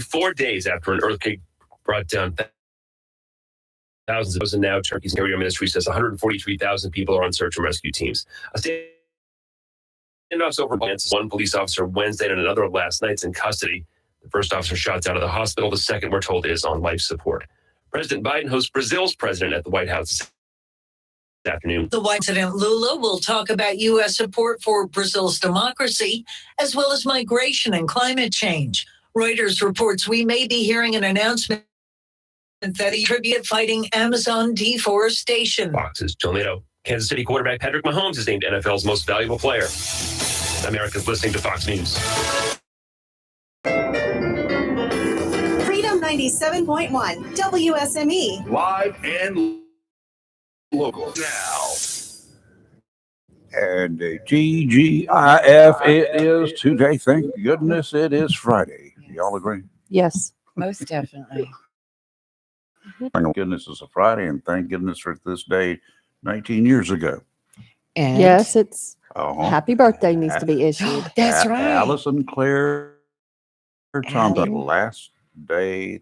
4 days after an earthquake brought down thousands of those, and now Turkey's Area Ministry says 143,000 people are on search and rescue teams. A standoff's over. One police officer Wednesday and another last night's in custody. The first officer shot out of the hospital. The second, we're told, is on life support. President Biden hosts Brazil's president at the White House this afternoon. The White President Lula will talk about U.S. support for Brazil's democracy, as well as migration and climate change. Reuters reports we may be hearing an announcement that he tribute fighting Amazon deforestation. Fox's Jill Nato. Kansas City quarterback Patrick Mahomes is named NFL's most valuable player. America's listening to Fox News. Freedom 97.1 WSME. Live and local now. And TGIF it is today. Thank goodness it is Friday. Y'all agree? Yes. Most definitely. Thank goodness it's a Friday, and thank goodness for this day 19 years ago. And Yes, it's Uh-huh. happy birthday needs to be issued. That's right. Allison Claire Tom, the Allie. last birthday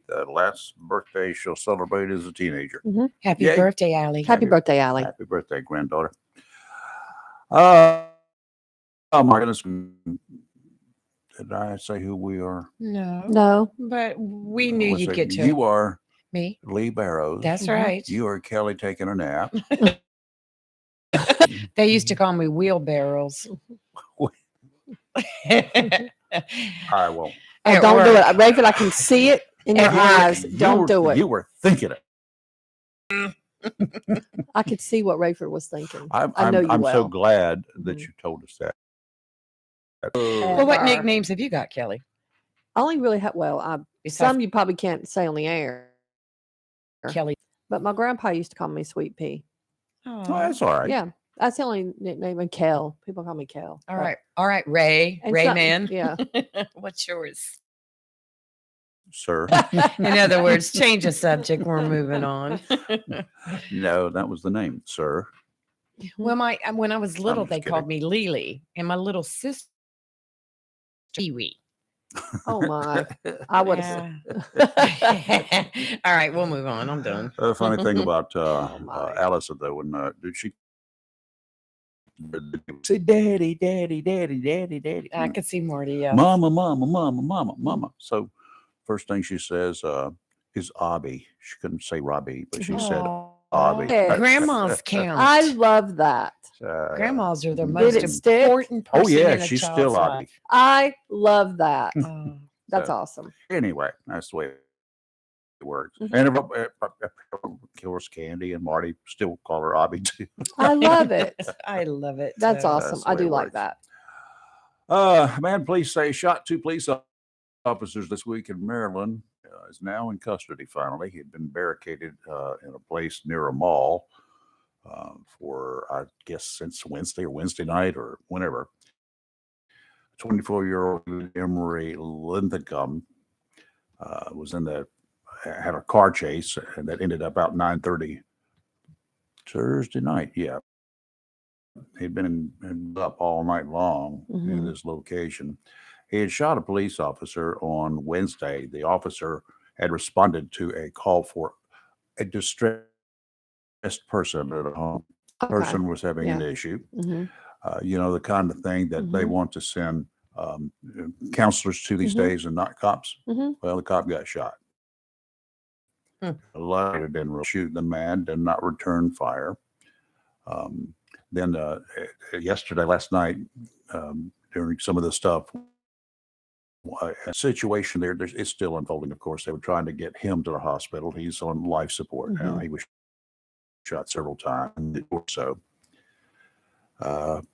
she'll celebrate as a teenager. Happy Yay. birthday, Allie. Happy birthday, Allie. Happy birthday, granddaughter. Oh my goodness. Did I say who we are? No. No. But we knew Let's you'd see. get to You are me. Lee Barrows. That's right. You are Kelly taking a nap. They used to call me wheelbarrows. I won't. Oh, don't do it. Raven, I can see it in your eyes. Don't do it. You were thinking it. I could see what Rayford was thinking. I I'm know you so well. glad that you told us that. Well, what nicknames have you got, Kelly? I only really have, Besides some you probably can't say on the air. Kelly. But my grandpa used to call me Sweet Pea. Oh, that's all right. Yeah. That's the only nickname. And Kel. People call me Kel. All right. All right, Ray. And Ray some- Man. Yeah. What's yours? Sir. In other words, change the subject. We're moving on. No, that was the name, sir. Well, when I was little, just they called kidding. me Lily, and my little sister Kiwi. Oh my. I would have Yeah. All right, we'll move on. I'm done. The funny thing about my. Allison, though, when did she say, "Daddy, daddy, daddy, daddy, daddy"? I could see Marty. Yeah. Mama, mama, mama, mama, mama. So first thing she says is Obby. She couldn't say Robbie, but she said Obby. Yeah. Grandmas count. I love that. Grandmas are the Did most it stick? important person Oh yeah, in a she's child's still Obby. life. I love that. Oh. That's So, awesome. Anyway, that's the way it works. Mhm. And of course, Candy and Marty still call her Obby too. I love it. I love it. That's too. awesome. the I way do it like works. that. Man, police say shot 2 police officers this week in Maryland. Is now in custody. Finally, he had been barricaded in a place near a mall for, I guess, since Wednesday night or whenever. 24-year-old Emery Linthicum had a car chase, and that ended about 9:30 Thursday night. Yeah, he'd been up all night long in Mhm. this location. He had shot a police officer on Wednesday. The officer had responded to a call for a distressed person at a home. Okay. Person was having an Yeah. issue. Mhm. The kind of thing that they Mhm. want to send counselors to these Mhm. days and not cops. Mhm. Well, the cop got shot. Hmm. The lighter didn't shoot the man, did not return fire. Then last night, during some of the stuff, a situation it's still unfolding. Of course, they were trying to get him to the hospital. He's on life support now. Mhm. He was shot several times or so.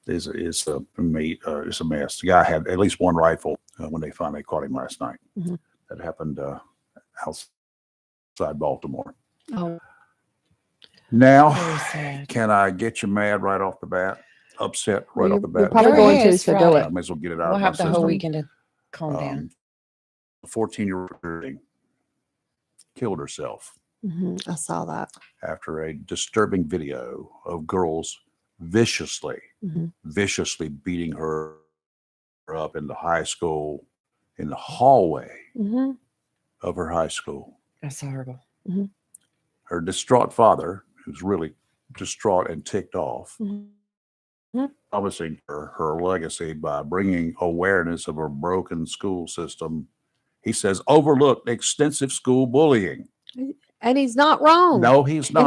It's a mess. The guy had at least one rifle when they finally caught him last night. Mhm. That happened outside Baltimore. Oh, Now, Very sad. can I get you mad right off the bat? Upset right well, off the you're bat? probably Go going ahead, to, so do Friday. I it. may as well get it out We'll of my have the whole system. weekend to calm down. A 14-year-old killed herself Mhm. I saw that. after a disturbing video of girls viciously Mhm. beating her up in the high school in the hallway. Mhm. of her high school. That's horrible. Her distraught father, who's really distraught and ticked off, promising her legacy by bringing awareness of her broken school system. He says overlooked extensive school bullying. And he's not wrong. No, he's not.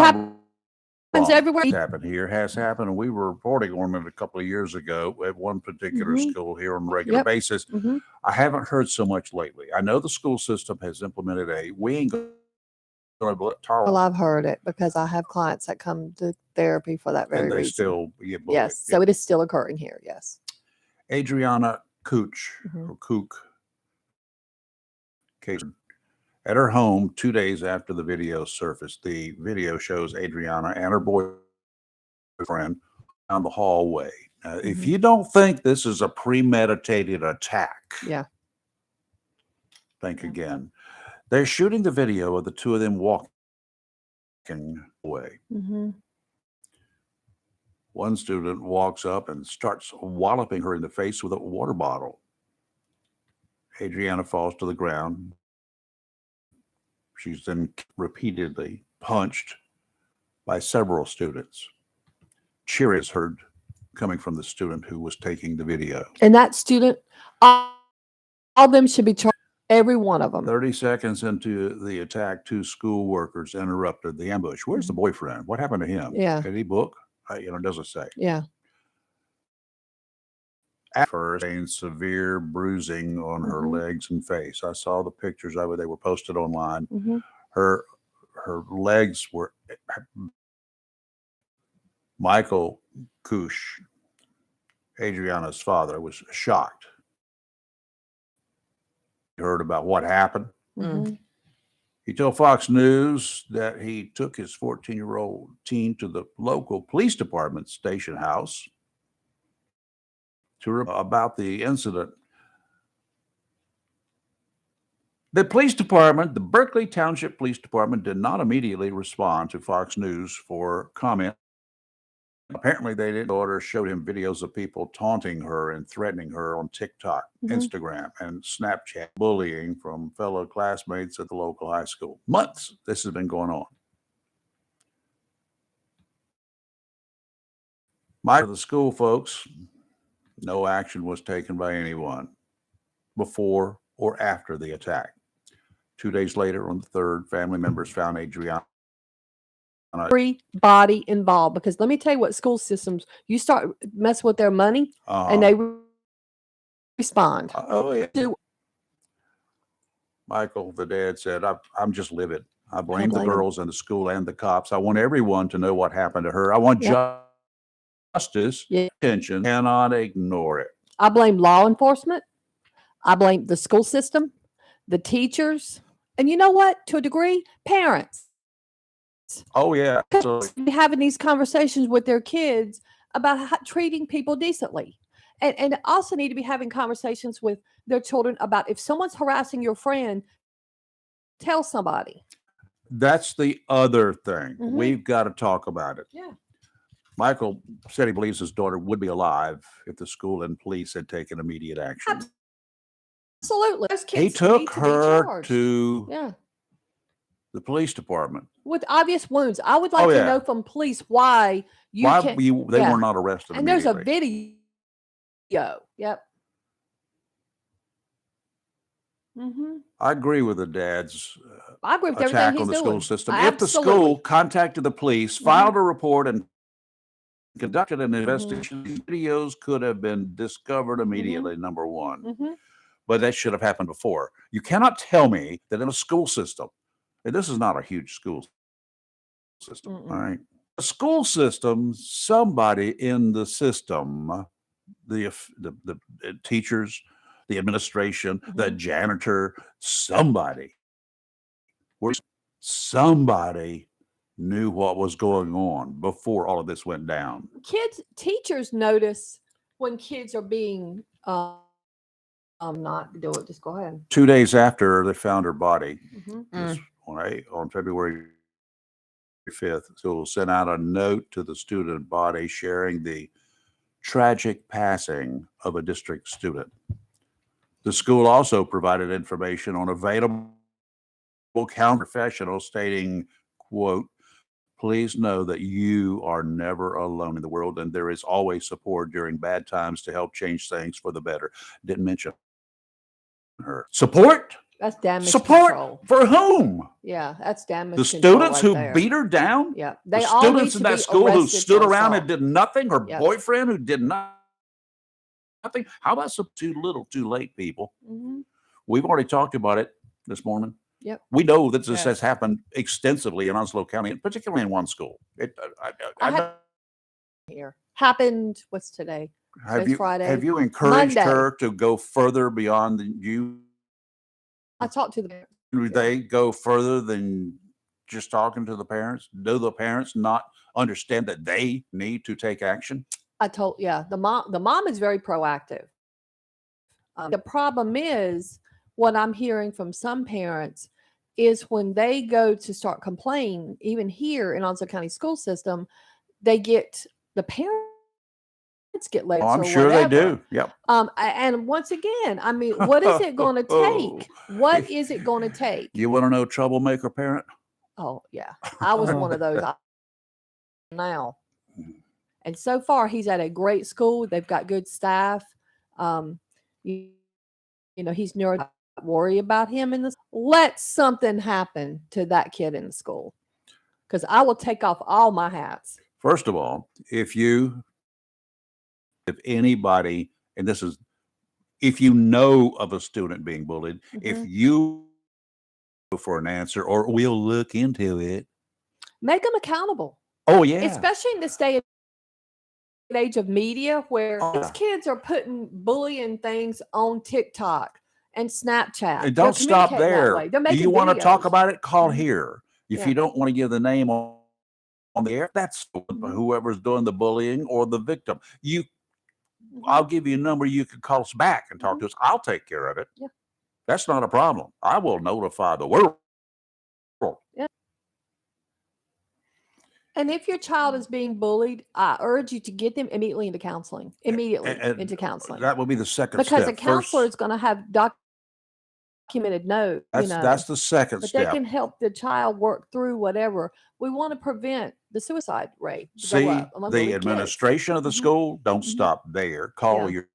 happens wrong. everywhere. It's happened here, has happened, and we were reporting on it a couple of years ago at one particular school here on a regular basis. I haven't heard so much lately. I know the school system has implemented we ain't going to tolerate. Well, I've heard it because I have clients that come to therapy for that very and they reason. still get bullied. Yes. So it is still occurring here. Yes. Adriana Cooch, or Kook, case at her home 2 days after the video surfaced. The video shows Adriana and her boyfriend down the hallway. If you don't think this is a premeditated attack, think again. They're shooting the video of the two of them walking away. One student walks up and starts walloping her in the face with a water bottle. Adriana falls to the ground. She's then repeatedly punched by several students. Cheer is heard coming from the student who was taking the video. And that student, all of them should be charged, every one of them. 30 seconds into the attack, two school workers interrupted the ambush. Where's the boyfriend? What happened to him? Yeah. Did he book? It doesn't say. Yeah. At first, severe bruising on her legs and face. I saw the pictures of it. They were posted online. Her legs were. Michael Kush, Adriana's father, was shocked. He heard about what happened. He told Fox News that he took his 14-year-old teen to the local police department station house about the incident. The police department, the Berkeley Township Police Department, did not immediately respond to Fox News for comment. Apparently, they didn't. Daughter showed him videos of people taunting her and threatening her on TikTok, Instagram, and Snapchat, bullying from fellow classmates at the local high school. Months this has been going on. The school folks, no action was taken by anyone before or after the attack. 2 days later, on the 3rd, family members found Adriana. Everybody involved, because let me tell you what school systems, you start messing with their money and they respond. Oh, yeah. Michael, the dad, said, I'm just livid. I blame the girls and the school and the cops. I want everyone to know what happened to her. I want justice, attention, cannot ignore it. I blame law enforcement. I blame the school system, the teachers, and you know what? To a degree, parents. Oh, yeah. Having these conversations with their kids about treating people decently. And also need to be having conversations with their children about if someone's harassing your friend, tell somebody. That's the other thing. We've got to talk about it. Yeah. Michael said he believes his daughter would be alive if the school and police had taken immediate action. Absolutely. Those kids He took need to be her charged. to the police department with obvious wounds. I would like to know from police why they were not arrested. And there's a video. Yep. I agree with the dad's I agree with attack everything on the he's school doing. system. If the school contacted the police, filed a report, and conducted an investigation, these videos could have been discovered immediately, number one. But that should have happened before. You cannot tell me that in a school system, and this is not a huge school system, all right? A school system, somebody in the system, the teachers, the administration, the janitor, somebody knew what was going on before all of this went down. Teachers notice when kids are being not do it. Just go ahead. 2 days after they found her body, on February 5th, the school sent out a note to the student body sharing the tragic passing of a district student. The school also provided information on available counter-professional stating, quote, "Please know that you are never alone in the world and there is always support during bad times to help change things for the better." Didn't mention her. Support? That's damage Support control. for whom? Yeah, that's damage The control students right who there. beat her down? Yeah, The they all need students to in be that school who arrested stood for around assault. and did nothing? Her Yep. boyfriend who did nothing? How about some too little, too late, people? hmm We've already talked about it this morning. Yep. We know that this has Yes. happened extensively in Onslow County, and particularly in one school. I had here happened. What's today? Have Today's you Friday. have you encouraged Monday. her to go further beyond you? I talked to the. Do they go further than just talking to the parents? Do the parents not understand that they need to take action? I told, yeah, the mom is very proactive. The problem is what I'm hearing from some parents is when they go to start complaining, even here in Onslow County school system, they get the parents get letters Oh, I'm or sure they whatever. do. Yep. And once again, I mean, what is it going to take? What is it going to take? You want to know troublemaker parent? Oh yeah, I was one of those. Now, and so far he's at a great school. They've got good staff. You know, he's never worry about him in this. Let something happen to that kid in the school, because I will take off all my hats. First of all, if anybody, and this is, if you know of a student being bullied, if Mhm. you go for an answer or we'll look into it. Make them accountable, Oh yeah. especially in this day and age of media where Oh, these yeah. kids are putting bullying things on TikTok and Snapchat. And They're don't stop communicating that there. way. They're Do making you want to talk videos. about it? Call Mhm. here. If Yeah. you don't want to give the name on the air, that's Mhm. whoever's doing the bullying or the victim. Mhm. I'll give you a number. You can call us back and talk Mhm. to us. I'll take care of it. Yeah. That's not a problem. I will notify the world. Yeah. And if your child is being bullied, I urge you to get them immediately into counseling. Immediately And into counseling. that will be the second Because step. a counselor First, is going to have documented note, that's the second but they step. can help the child work through whatever. We want to prevent the suicide rate to go See, up among the bullied kids. administration of the Mhm. school, don't Mhm. stop there. Call Yeah. your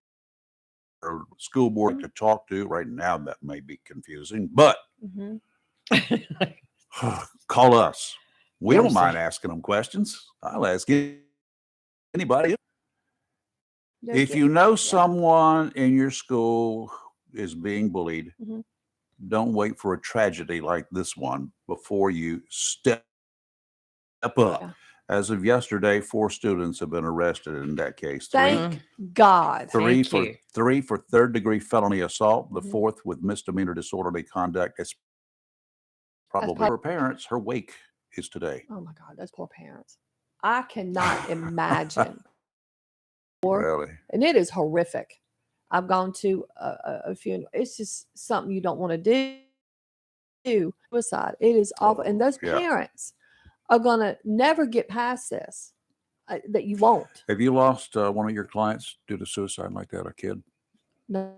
school board to talk to. Right now, that may be confusing, but Mhm. call us. We Yeah. don't mind asking them questions. I'll ask anybody. Yeah, If get- you know yeah. someone in your school is being bullied, Mhm. don't wait for a tragedy like this one before you step up. Yeah. As of yesterday, 4 students have been arrested in that case. Thank God. Three Thank for third-degree felony assault. The Mhm. fourth with misdemeanor disorderly conduct. It's probably prob- her parents. Her wake is today. Oh my God, those poor parents. I cannot imagine. Or- Really? And it is horrific. I've gone to a funeral. It's just something you don't want to do. Suicide. It is awful. And those Yeah. parents are going to never get past this, that you won't. Have you lost one of your clients due to suicide like that? A kid? No,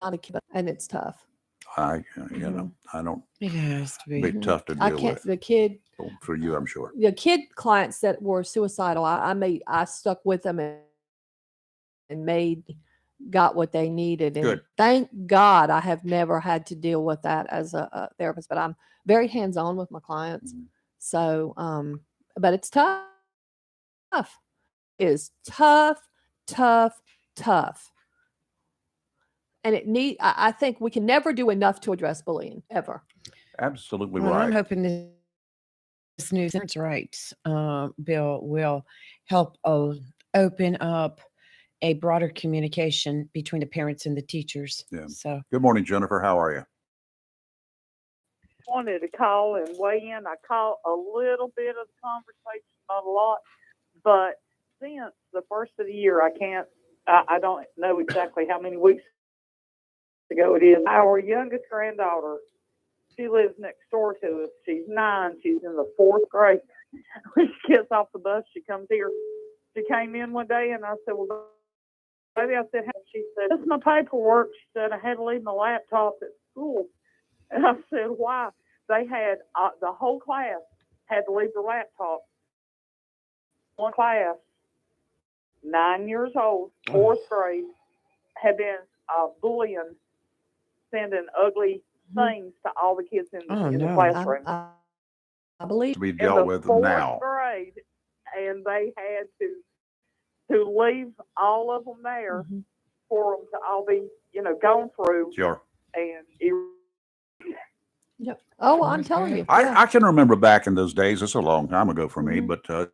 not a kid. And it's tough. I don't. It has to be. Be Mhm. tough to I deal can't, with. the kid, Well, for you, I'm sure. the kid clients that were suicidal, I stuck with them and got what they needed. And Good. thank God I have never had to deal with that as a therapist, but I'm very hands-on with my clients. Mhm. So, but it's tough. It is tough, tough, tough. And I think we can never do enough to address bullying, ever. Absolutely Well, I'm right. hoping this new parents' rights bill will help open up a broader communication between the parents and the teachers. Yeah. So Good morning, Jennifer. How are you? Wanted to call and weigh in. I caught a little bit of the conversation, not a lot, but since the first of the year, I don't know exactly how many weeks ago it is. Our youngest granddaughter, she lives next door to us. She's 9. She's in the 4th grade. When she gets off the bus, she comes here. She came in one day, and I said, "Well, baby," I said, "She said, this is my paperwork." She said, "I had to leave my laptop at school." And I said, why? They had the whole class had to leave their laptop. One class, 9 years old, fourth grade, had been bullying, sending ugly things to all the kids in Oh, the no. classroom. I believe. To be In dealt the with fourth now. grade, and they had to leave all of them there Mhm. for them to all be, gone through. Sure. And Yep. Oh, I'm Fourth telling you. grade. Yeah. I can remember back in those days. It's a long time ago for me, Mhm. but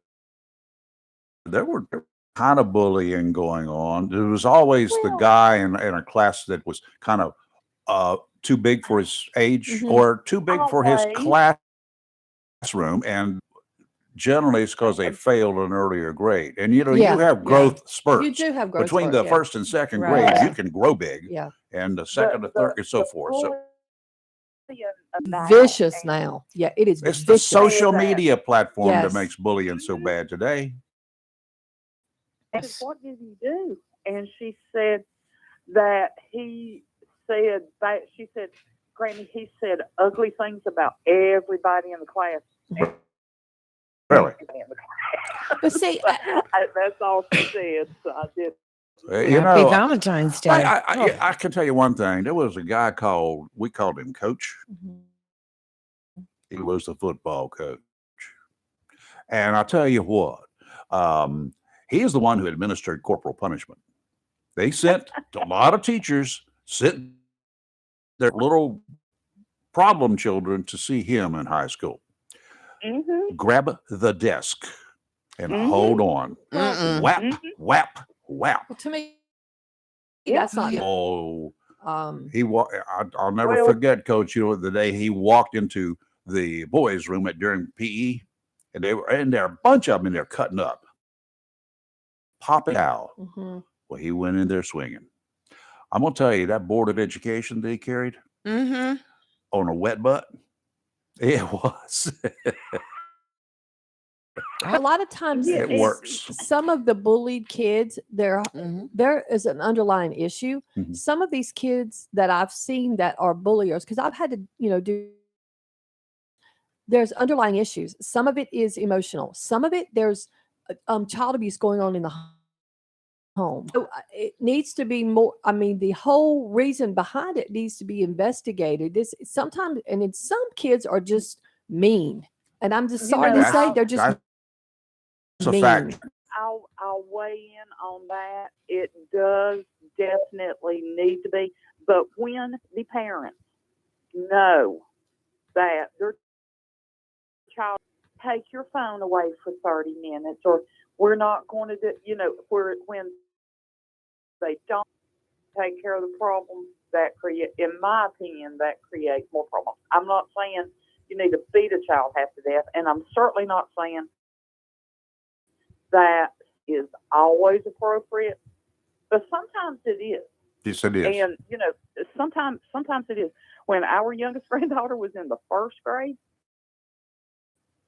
there were kind of bullying going on. There was always the Well- guy in a class that was kind of too big for his age Mhm. or too big for his Always. classroom, and generally it's because they failed an earlier grade. And you Yeah, have yeah. growth spurts You do have growth between spurts, the yeah. first and second Right. grades. Yeah. You can grow big, Yeah. and the second to third, and so forth. So bullying now, Vicious and now. Yeah, it is it's the vicious. social that. media platform that Yes. makes bullying so bad today. I said, what did he do? And she said that he said that she said, Granny, he said ugly things about everybody in the class. Really. But see, That's all she said. So I did. You Happy know, Valentine's Day. I can tell you one thing. There was a guy we called him Coach. Mhm. He was the football coach. And I'll tell you what, he is the one who administered corporal punishment. They sent a lot of teachers, sent their little problem children to see him in high school. Mm-hmm. Grab the desk and Mhm. hold on. Mm-mm. Whap, Mhm. whap, whap. well, to me, Yeah. that's not. Oh, Um, I'll never Well- forget, Coach, the day he walked into the boys' room during PE, and they were in there, a bunch of them in there cutting up, popping out. mhm. Well, he went in there swinging. I'm going to tell you, that Board of Education that he carried Mm-hmm. on a wet butt, it was. A lot of times, Yeah, It works. some of the bullied kids, Mhm. there is an underlying issue. Mhm. Some of these kids that I've seen that are bulliers, because I've had to, do. There's underlying issues. Some of it is emotional. Some of it there's child abuse going on in the home. So it needs to be more. I mean, the whole reason behind it needs to be investigated. This sometimes, and then some kids are just mean, and I'm just You sorry know, to say they're just That's a mean. fact. I'll weigh in on that. It does definitely need to be, but when the parents know that their child take your phone away for 30 minutes, or we're not going to do, when they don't take care of the problems that create, in my opinion, that create more problems. I'm not saying you need to beat a child half to death, and I'm certainly not saying that is always appropriate, but sometimes it is. Yes, it is. And sometimes it is. When our youngest granddaughter was in the first grade,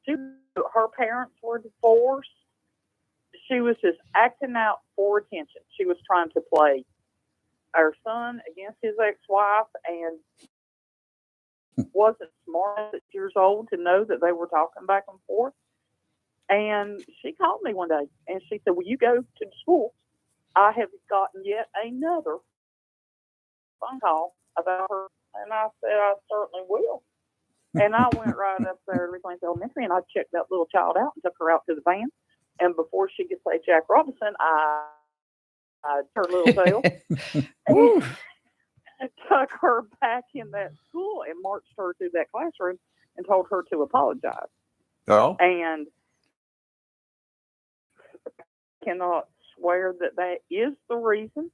her parents were divorced. She was just acting out for attention. She was trying to play our son against his ex-wife, and wasn't smart at 6 years old to know that they were talking back and forth. And she called me one day, and she said, "Will you go to school? I have gotten yet another phone call about her." And I said, "I certainly will." And I went right up there to Greenland Elementary, and I checked that little child out and took her out to the van. And before she could say Jack Robinson, I turned her little tail and took her back in that school and marched her through that classroom and told her to apologize. Oh, And cannot swear that is the reason,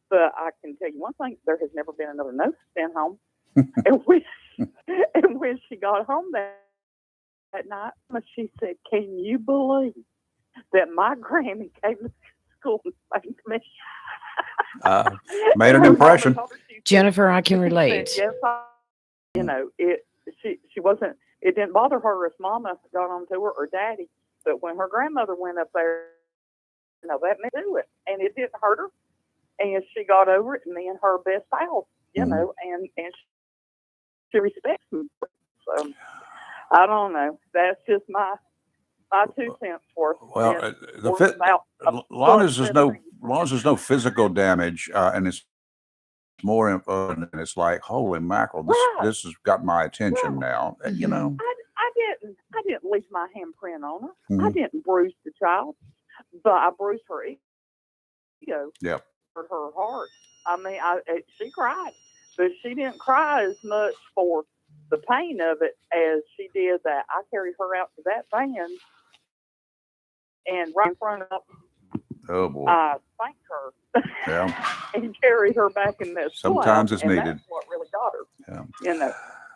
but I can tell you one thing: there has never been another note sent home. and when she got home that night, she said, "Can you believe that my granny came to school and spanked me?" made an Her mama impression. told her, she said, Jennifer, I can relate. "Yes, she wasn't. It didn't bother her if Mama got on to her or Daddy, but when her grandmother went up there, that made her do it, and it didn't hurt her, and she got over it. And me and her best pals, and she respects me. So I don't know. That's just my 2 cents worth. Well, long as there's no physical damage, and it's more important, and it's like, holy mackerel, this has got my attention now. You know, I didn't leave my handprint on her. I Mhm. didn't bruise the child, but I bruised her ego. Yep. Hurt her heart. I mean, she cried, but she didn't cry as much for the pain of it as she did that I carried her out to that van and right in front of Oh boy. I thanked her Yeah. and carried her back in that school. Sometimes it's and needed. That's what really got her. Yeah. You know.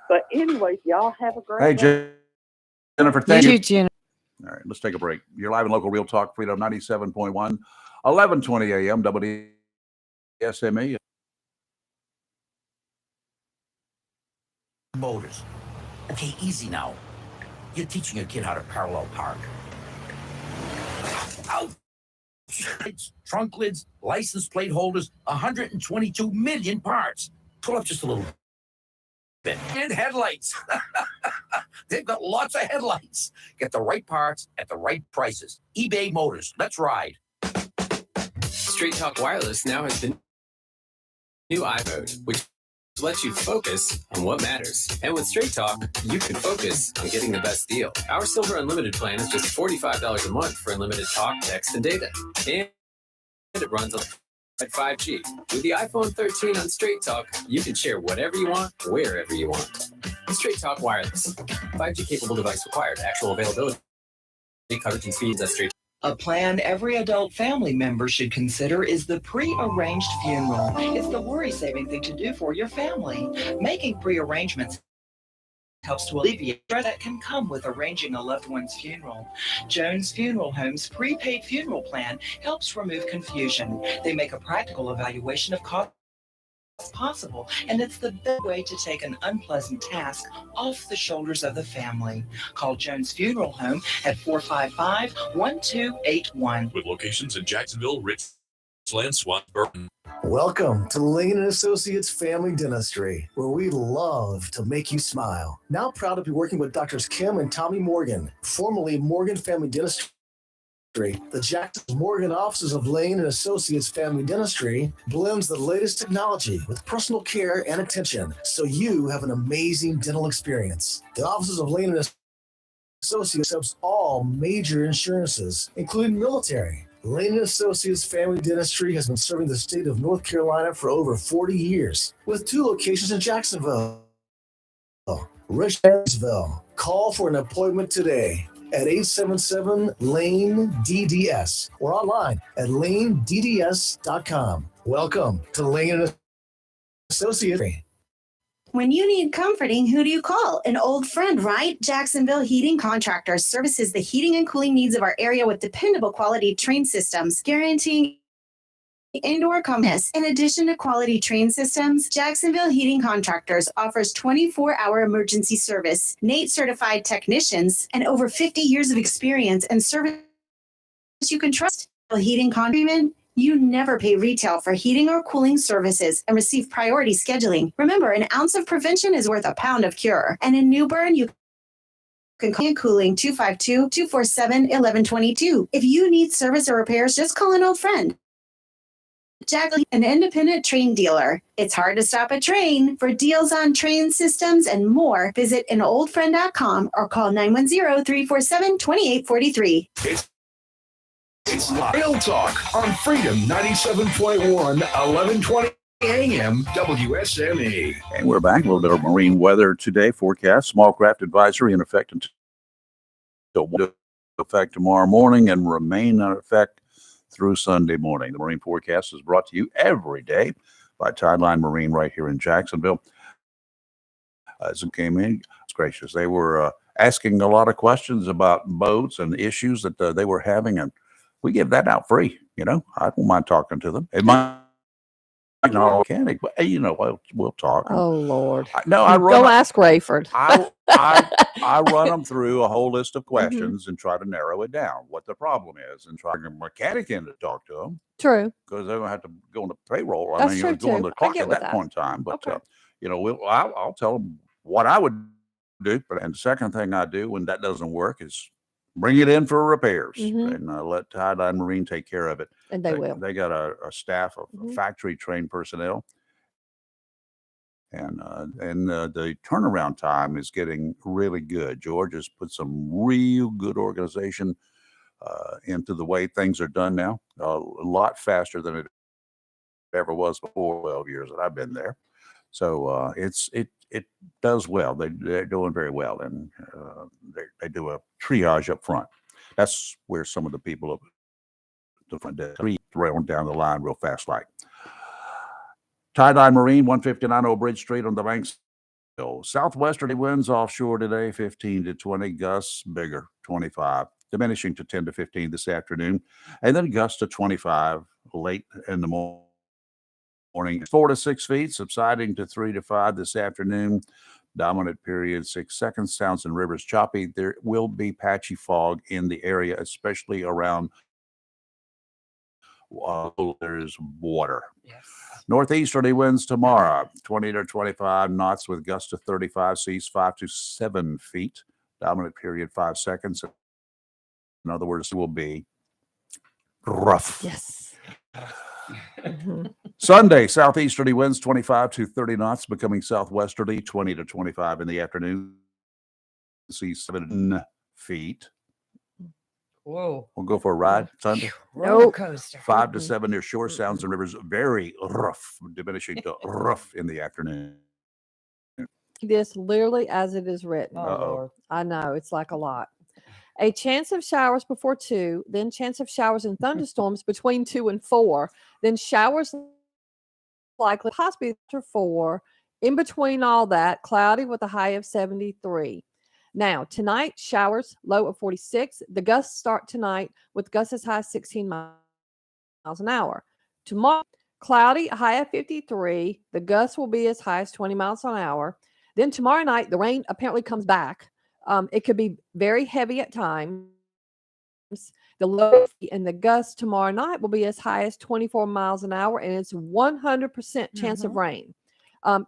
But anyways, y'all have a great Hey, day. Jennifer, thank you. Jen. All right, let's take a break. You're live in local Real Talk Freedom 97.1, 1120 a.m. WSME. Motors. Okay, easy now. You're teaching your kid how to parallel park. Ouch! Trunk lids, license plate holders, 122 million parts. Pull up just a little bit. And headlights. They've got lots of headlights. Get the right parts at the right prices. eBay Motors. Let's ride. Straight Talk Wireless now has the new iMode, which lets you focus on what matters. And with Straight Talk, you can focus on getting the best deal. Our Silver Unlimited plan is just $45 a month for unlimited talk, text, and data. And it runs on 5G. With the iPhone 13 on Straight Talk, you can share whatever you want, wherever you want. Straight Talk Wireless. 5G capable device required. Actual availability, coverage, and speeds at Straight. A plan every adult family member should consider is the pre-arranged funeral. It's the worry-saving thing to do for your family. Making pre-arrangements helps to alleviate stress that can come with arranging a loved one's funeral. Jones Funeral Home's prepaid funeral plan helps remove confusion. They make a practical evaluation of costs possible, and it's the best way to take an unpleasant task off the shoulders of the family. Call Jones Funeral Home at 455-1281. With locations in Jacksonville, Richland, Swansburg. Welcome to Lane & Associates Family Dentistry, where we love to make you smile. Now proud to be working with Doctors Kim and Tommy Morgan, formerly Morgan Family Dentistry. The Jackson Morgan offices of Lane & Associates Family Dentistry blends the latest technology with personal care and attention, so you have an amazing dental experience. The offices of Lane & Associates accepts all major insurances, including military. Lane & Associates Family Dentistry has been serving the state of North Carolina for over 40 years, with 2 locations in Jacksonville, Richardsville. Call for an appointment today at 877-LANE-DDS or online at lanedds.com. Welcome to Lane & Associates. When you need comforting, who do you call? An old friend, right? Jacksonville Heating Contractors services the heating and cooling needs of our area with dependable quality train systems, guaranteeing indoor comfort. In addition to quality train systems, Jacksonville Heating Contractors offers 24-hour emergency service, NATE certified technicians, and over 50 years of experience and service you can trust. Heating Contractors, you never pay retail for heating or cooling services and receive priority scheduling. Remember, an ounce of prevention is worth a pound of cure. And in New Bern, you can call Cooling 252-247-1122. If you need service or repairs, just call an old friend. Jacqueline, an independent train dealer. It's hard to stop a train. For deals on train systems and more, visit anoldfriend.com or call 910-347-2843. It's Real Talk on Freedom 97.1, 1120 AM WSME. And we're back. A little bit of marine weather today. Forecast, small craft advisory in effect until effect tomorrow morning and remain in effect through Sunday morning. The marine forecast is brought to you every day by Tideline Marine right here in Jacksonville. As it came in, it's gracious. They were asking a lot of questions about boats and issues that they were having, and we give that out free. You know, I don't mind talking to them. It might not organic, but you know, we'll talk. Oh Lord! I Go ask Rayford. I run them through a whole list of questions and try to narrow it down, what the problem is, and try to get a mechanic in to talk to them. True. Because they're gonna have to go on the payroll. That's I mean, true, go on too. the I clock get at with that that. point in time. But Okay. you know, I'll tell them what I would do, and the second thing I do when that doesn't work is bring it in for repairs Mhm. and let Tie-Dye Marine take care of it. And they will. They got a staff of Mhm. factory trained personnel, and the turnaround time is getting really good. George has put some real good organization into the way things are done now, a lot faster than it ever was before 12 years that I've been there. So it does well. They're doing very well, and they do a triage up front. That's where some of the people of the front desk rail down the line real fast, like Tie-Dye Marine, 159 Old Bridge Street on the banks. Southwesterly winds offshore today, 15 to 20. Gusts bigger, 25, diminishing to 10 to 15 this afternoon, and then gusts to 25 late in the morning. 4 to 6 feet, subsiding to 3 to 5 this afternoon. Dominant period 6 seconds. Sounds and rivers choppy. There will be patchy fog in the area, especially around there's water. Yes. Northeasterly winds tomorrow, 20 to 25 knots with gusts to 35, seas 5 to 7 feet. Dominant period 5 seconds. In other words, it will be rough. Yes. Mhm. Sunday, southeasterly winds 25 to 30 knots, becoming southwesterly 20 to 25 in the afternoon. Seas 7 feet. Whoa. We'll go for a ride Sunday. Roller Nope. coaster. 5 to 7 near shore. Sounds and rivers very rough, diminishing to rough in the afternoon. This literally as it is written. Oh, Uh-oh. Lord. I know it's like a lot. A chance of showers before 2, then chance of showers and thunderstorms between 2 and 4, then showers likely possibly after 4. In between all that, cloudy with a high of 73. Now, tonight, showers, low of 46. The gusts start tonight with gusts as high as 16 miles an hour. Tomorrow, cloudy, a high of 53. The gusts will be as high as 20 miles an hour. Then tomorrow night, the rain apparently comes back. It could be very heavy at times. The low and the gusts tomorrow night will be as high as 24 miles an hour, and it's 100% chance of rain.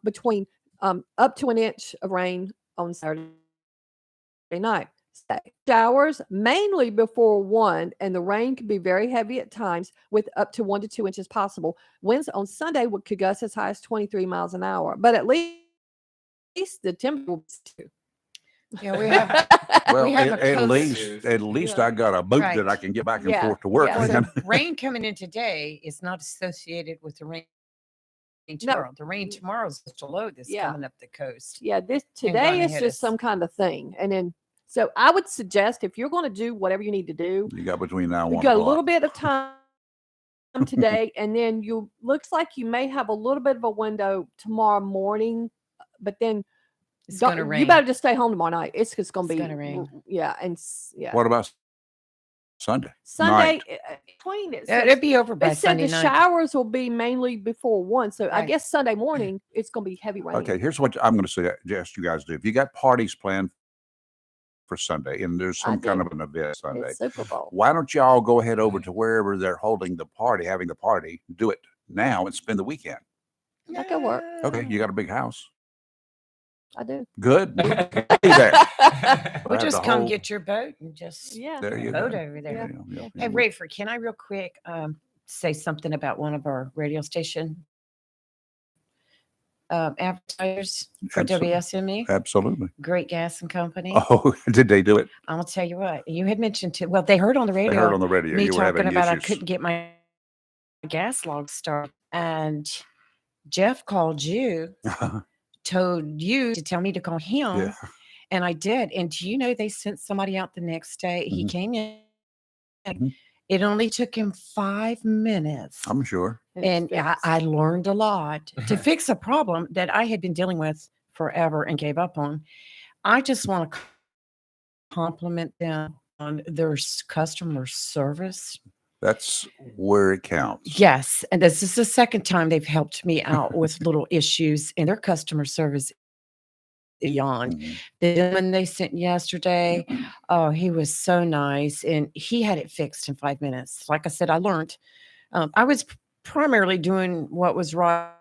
Between up to an inch of rain on Saturday night. Showers mainly before 1, and the rain could be very heavy at times with up to 1 to 2 inches possible. Winds on Sunday could gust as high as 23 miles an hour, but at least the temperature will be 2. Yeah, we have. Well, We have a at coast. least I got a boot Right. that I can get back and Yeah, forth to work. yeah. Well, the rain coming in today is not associated with the rain tomorrow. The rain tomorrow is just a low that's Yeah. coming up the coast. Yeah, this And today gonna is hit just us. some kind of thing. And then so I would suggest if you're going to do whatever you need to do, You got between now and you 1 got a o'clock. little bit of time today, and then you looks like you may have a little bit of a window tomorrow morning, but then It's going to you rain. better just stay home tomorrow night. It's just going to It's be gonna rain. Yeah, and yeah. What about Sunday? Sunday night? between it Yeah, says, it'll be over by it said Sunday the night. showers will be mainly before 1, so I Right. guess Sunday morning it's going to be heavy rain. Okay, here's what I'm going to suggest you guys do. If you got parties planned for Sunday, and there's I some kind do. of an event Sunday, It's Super Bowl. why don't y'all go ahead over to wherever they're holding the party, having the party, do it now and spend the weekend. That could work. Okay, you got a big house. I do. Good. We'll be there. We'll have just the come whole- get your boat and just Yeah. There you boat go. over there. Yeah. Hey, Rayford, can I real quick say something about one of our radio station advertisers for Absolutely. WSME? Absolutely. Great Gas and Company. Oh, did they do it? I'll tell you what, you had mentioned well, they heard on the They radio. heard on the radio me you were talking having about I issues. couldn't get my gas log started, and Jeff called you, told you to tell me to call him, Yeah. and I did. And do you know they sent somebody out the next day? He Mhm. came in. Mhm. It only took him 5 minutes. I'm sure. And I learned a lot to fix a problem that I had been dealing with forever and gave up on. I just want to compliment them on their customer service. That's where it counts. Yes. And this is the second time they've helped me out with little issues, and their customer service beyond. Mhm. The gentleman they sent yesterday, oh, he was so nice, and he had it fixed in 5 minutes. Like I said, I learned. I was primarily doing what was right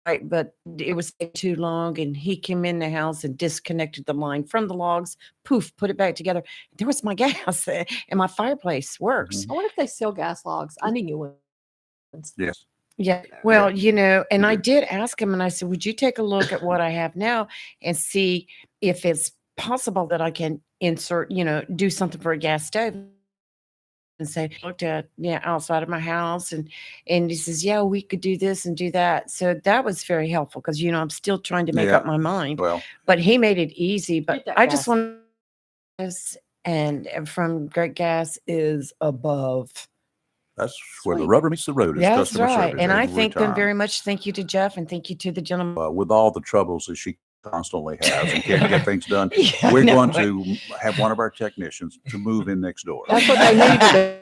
right, but it was too long, and he came in the house and disconnected the line from the logs. Poof, put it back together. There was my gas, and my fireplace works. I wonder if they sell gas logs. I need new ones. Yes. Yeah. Well, and I did ask him, and I said, would you take a look at what I have now and see if it's possible that I can insert, do something for a gas stove? And say, looked at outside of my house, and he says, yeah, we could do this and do that. So that was very helpful because I'm still trying to make up my mind. Well, But he made it easy. But Get that I just gas. want this, and from Great Gas is above. that's where the Sweet. rubber meets the road. Is That's customer right. service. And They I will thank them return. very much. Thank you to Jeff, and thank you to the gentleman. With all the troubles that she constantly has and can't get things done, Yeah, we're no, going but- to have one of our technicians to move in next door. That's what they need to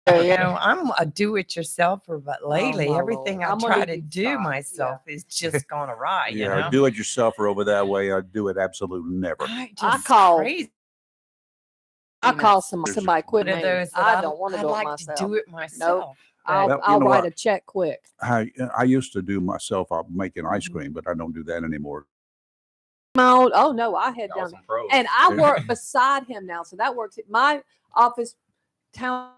do. I'm a do-it-yourselfer, but lately my everything Lord. I I'm gonna try need to you do five, myself is just gone awry. Yeah, do it yourself or over that way. I do it absolutely never. I I just call- crazy. I call There's somebody quit One of me. those that I don't want to I'd do it like myself. to do it myself. I'll, Well, you I'll know write what? a check quick. I used to do myself. I'm making ice cream, but I don't do that anymore. No, oh no, I head down Awesome pros. and I work beside him now, so that works. My office town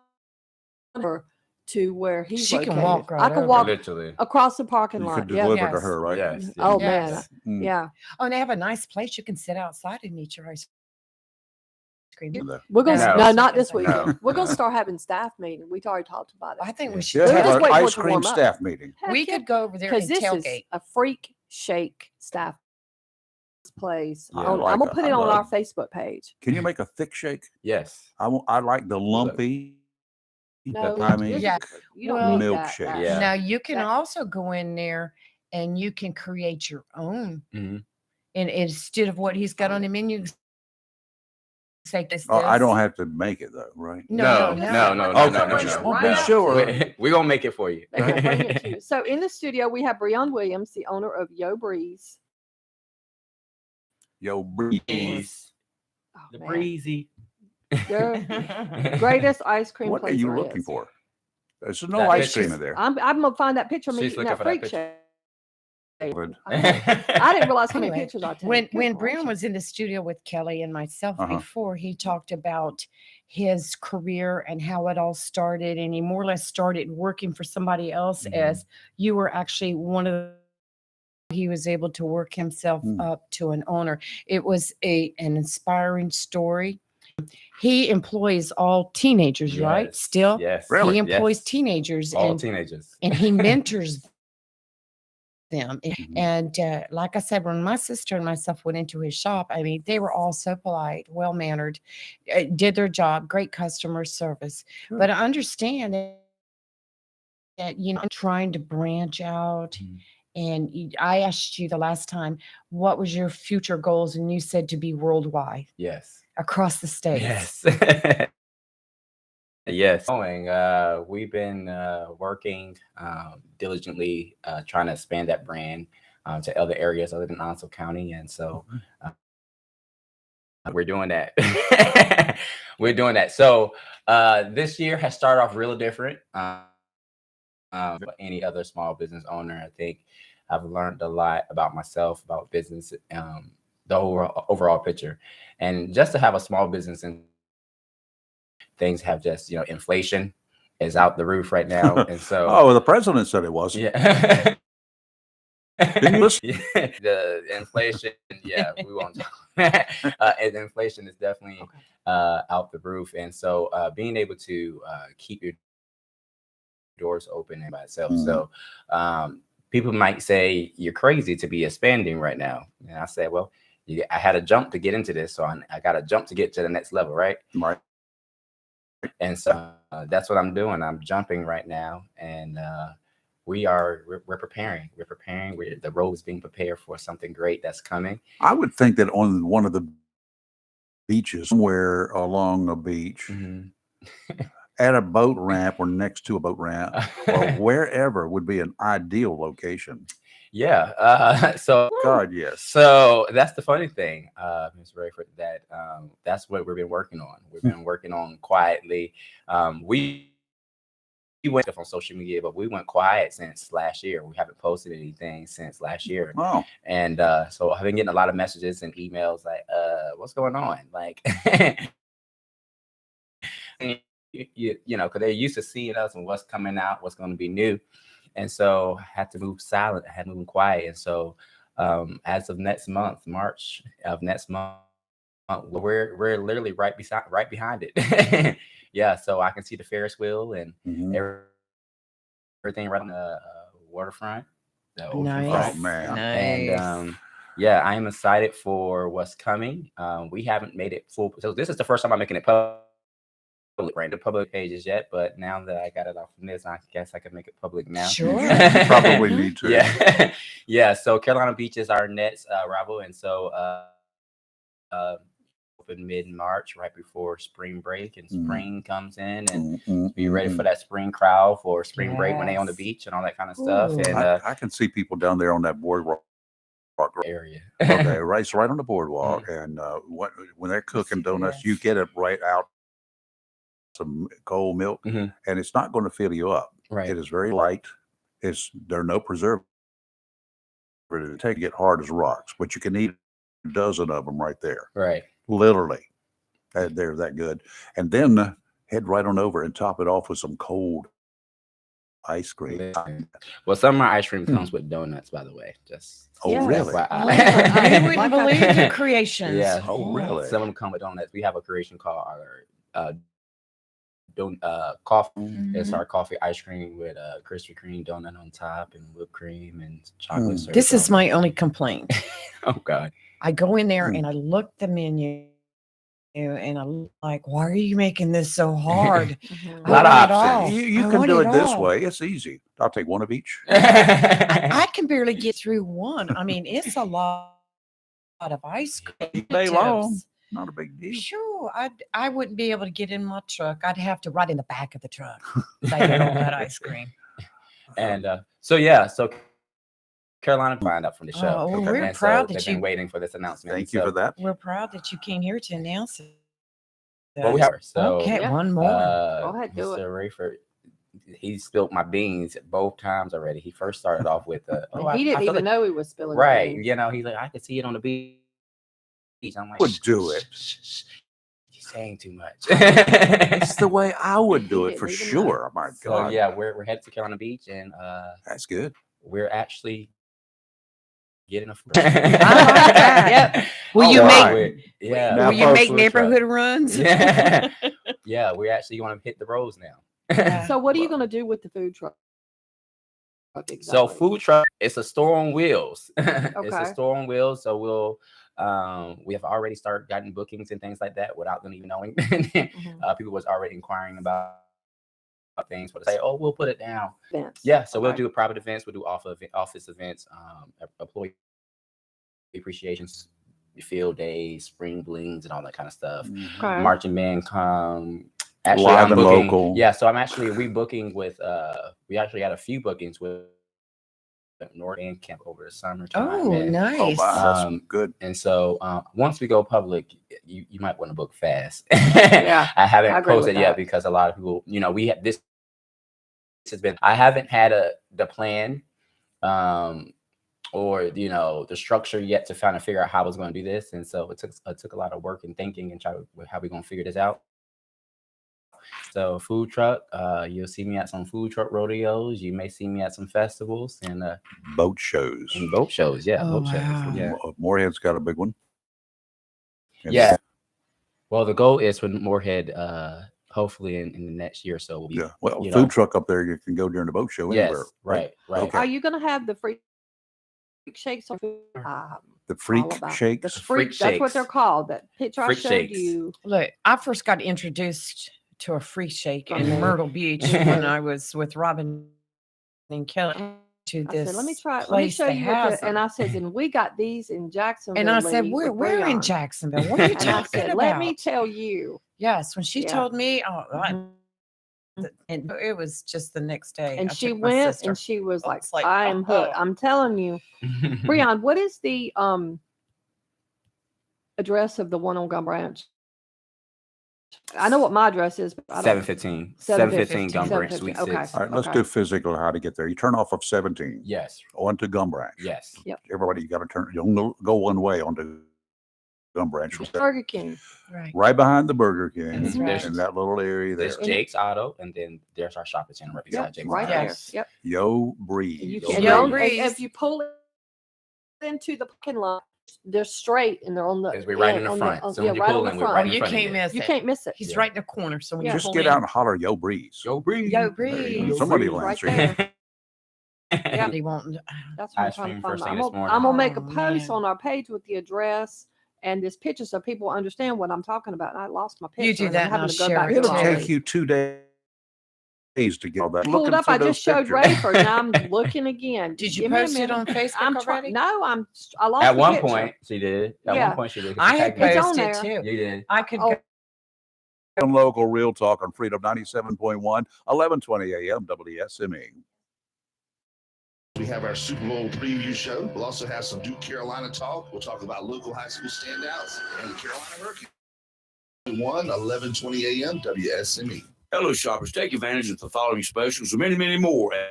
to where he's She can located. walk right I can over. walk Literally. across the parking You lot. could Yeah. deliver to Yes. her, right? Yes. Oh Yes. man, Mm. yeah. Oh, and they have a nice place you can sit outside and eat your ice cream. We're gonna No. no, not this No. weekend. We're gonna start having staff meeting. We've already talked about I it think we Yeah, should. We're have just an waiting for it ice to cream warm up. staff meeting. We could go over there and because this is tailgate. a freak shake staff place. Yeah, I I'm like gonna it. put I it on love our Facebook page. Can you make a thick shake? Yes. I like the lumpy. No, I mean, Yeah. you don't Well, need milkshake. that. Yeah. Now you can That- also go in there and you can create your own. Mhm. And instead of what he's got on the menu, say this. I don't have to make it though, right? No. Okay. Just want to be sure. We're gonna make it for you. They're gonna bring it to you. So in the studio we have Breon Williams, the owner of Yo Breeze. Yo, breeze. Oh, The man. breezy. The greatest ice cream What are place you there looking is. for? There's no That ice picture. cream in there. I'm gonna find that picture of me She's eating looking that for that freak picture. shake. Good. I didn't realize how many Anyway, pictures I took. when Good Brian gracious. was in the studio with Kelly and myself Uh-huh. before, he talked about his career and how it all started, and he more or less started working for somebody else Mhm. as you were actually one of the he was able to work himself Mm. up to an owner. It was an inspiring story. He employs all teenagers, right? Yes. Still, Yes. Really? he employs Yes. teenagers, All and teenagers. and he mentors them. Mhm. And like I said, when my sister and myself went into his shop, I mean, they were all so polite, well mannered, did their job, great customer service. Good. But I understand that trying to branch out. Mhm. And I asked you the last time, what was your future goals? And you said to be worldwide, Yes. across the states. Yes. Yes. We've been working diligently trying to expand that brand to other areas other than Onslow County. And so we're doing that. We're doing that. So this year has started off real different. Any other small business owner, I think I've learned a lot about myself, about business, the overall picture. And just to have a small business and things have just, inflation is out the roof right now. And so, Oh, well, the president said it was. yeah. Didn't you listen? Yeah, the inflation, yeah, we won't talk. And the inflation is definitely out the roof. And so being able to keep your doors open by itself. Mhm. So people might say you're crazy to be expanding right now. And I say, well, I had a jump to get into this. So I got to jump to get to the next level, right? Right. And so that's what I'm doing. I'm jumping right now. And we're preparing. We're preparing. The road is being prepared for something great that's coming. I would think that on one of the beaches, somewhere along a beach, at a boat ramp or next to a boat ramp or wherever would be an ideal location. Yeah. So God, yes. So that's the funny thing, Ms. Rayford, that that's what we've been working on. We've been working on quietly. We went stuff on social media, but we went quiet since last year. We haven't posted anything since last year. Wow. And so I've been getting a lot of messages and emails like, what's going on? Like, you know, because they're used to seeing us and what's coming out, what's going to be new. And so I had to move silent. I had to move quiet. And so as of next month, March of next month, we're literally right behind it. Yeah, so I can see the Ferris wheel and everything right on the waterfront, the ocean Nice. front. Oh, man. Nice. And yeah, I am excited for what's coming. We haven't made it full, so this is the first time I'm making it public, right? The public pages yet, but now that I got it off from this, I guess I can make it public now. Sure. You probably need to. Yeah. Yeah. So Carolina Beach is our next rival, and so open mid-March, right before spring break, and spring comes in, and be ready for that spring crowd for spring break when they on the Yes. beach and all that kind of stuff. Ooh. And I can see people down there on that boardwalk area. Okay, right, it's right on the boardwalk, and when they're cooking donuts, you get it right out some cold milk, and it's not going to fill you up. Right. It is very light. There are no preservatives. It get hard as rocks, but you can eat a dozen of them right there. Right. Literally, they're that good. And then head right on over and top it off with some cold ice cream. Well, some of my ice cream comes with donuts, by the way. Just really? I wouldn't believe your creations. Yeah. Oh, really? Some of them come with donuts. We have a creation called our coffee. It's our coffee ice cream with Krispy Kreme donut on top and whipped cream and chocolate syrup. This is my only complaint. Oh God. I go in there and I look the menu and I'm like, why are you making this so hard? A lot of options. You can do it this way. It's easy. I'll take one of each. I can barely get through one. I mean, it's a lot of ice cream. Day long. Not a big deal. Sure, I wouldn't be able to get in my truck. I'd have to ride in the back of the truck. They get all that ice cream. And so Carolina find out from the show. Oh, well, we're And proud so that they've been you. waiting for this announcement. Thank you for that. We're proud that you came here to announce it. Well, we have so Okay, one more. Go ahead, do Mr. Rayford, he spilled my beans both times already. He first started off with he didn't even know he was spilling right. beans. You know, he's like, I could see it on the beach. I'm like, Would do it. You're saying too much. It's the way I would do it for sure. My So God. yeah, we're headed to Carolina Beach, and That's good. we're actually getting a. Yep. Will you make? Yeah. Will you make neighborhood runs? Yeah. Yeah, we're actually going to hit the roads now. So what are you going to do with the food truck? So food truck, it's a store on wheels. It's Okay. a store on wheels. So we'll we have already started getting bookings and things like that without them even knowing. People was already inquiring about things, but say, oh, we'll put it down. Events. Yeah, so we'll do private events, we'll do office events, employee appreciations, field days, spring blings, and all that kind of stuff. Okay. Marching band come. Actually, Live I'm and booking, local. yeah, so I'm actually rebooking with we actually had a few bookings with North End Camp over the summertime. Oh, and, nice. Oh, wow. That's good. And so once we go public, you might want to book fast. Yeah, I haven't I agree with posted yet that. because a lot of people, you know, we have this has been, I haven't had the plan or, you know, the structure yet to kind of figure out how I was going to do this. And so it took a lot of work and thinking and how we're going to figure this out. So food truck, you'll see me at some food truck rodeos. You may see me at some festivals and boat shows. And boat shows, yeah. Oh, boat wow. shows. Yeah. Moorhead's got a big one. And Yeah. Well, the goal is for Moorhead, hopefully in the next year or so. We'll be, Yeah. Well, you food know, truck up there, you can go during the boat show yes, anywhere. right. Okay. Are you going to have the freak shakes or The freak all about shakes. the freak? That's what they're called. That picture I Freak showed shakes. you. Look, I first got introduced to a free shake in Myrtle Beach when I was with Robin and Kelly to I this said, let me place show that you has and them. I said, and we got these in Jacksonville. And I said, Lee, we're with in Breon." Jacksonville. What are you And I talking said, about? let me tell you. Yes, when she Yeah. told me, Mhm. and it was just the next day. And I she took my went sister. and she was I like, was like, I am hooked. oh. I'm telling you. Breon, what is the address of the one on Gum Branch? I know what my address is, but I don't. 715. 715. 715 Gum Branch, 715. Suite Okay. 6. All right, let's Okay. do physical, how to get there. You turn off of 17 Yes. onto Gum Branch. Yes. Yep. Everybody, you got to turn, don't go one way onto Gum Branch. Burger King. Right. Right behind the Burger King, That's Mhm. right. in that little area there. There's Jake's Auto, and then there's our shopping center right beside Yep. Jake's Right Auto. there. Yes. Yep. Yo And Breeze. you Yo can, Breeze. and Breeze. if you pull into the parking lot, they're straight and they're on the. Because we're right in the on front. on- So yeah, when you right pull on the in, we're front. right Oh, in you front of can't miss You it. can't miss it. He's Yeah. right in the corner. So when you Just pull get in, out and holler, Yo Breeze. Yo Breeze. Yo There you Breeze. go. Somebody will Right answer. there. Yeah. They won't. That's what I'm Ice trying cream to find. first thing I'm this gonna, morning. I'm gonna make a Oh, post man. on our page with the address and this picture so people understand what I'm talking about. And I lost my picture. You do and that I'm and having I'll to go share back it to It'll all too. take these. you 2 days to get all that. Pulled Looking up. for I those just showed pictures. Rayford. Now I'm looking again. Did you Give me a post it minute. on Facebook I'm already? No, I lost At the one picture. point, she did. At Yeah. one point, she did. 'cause I she had tagged me. It's on posted there. too. You did. I could Oh. go. And local real talk on Freedom 97.1, 1120 AM WSME. We have our Super Bowl preview show. We'll also have some Duke Carolina talk. We'll talk about local high school standouts and the Carolina Hurricanes. 1120 AM WSME. Hello, shoppers. Take advantage of the following specials and many, many more at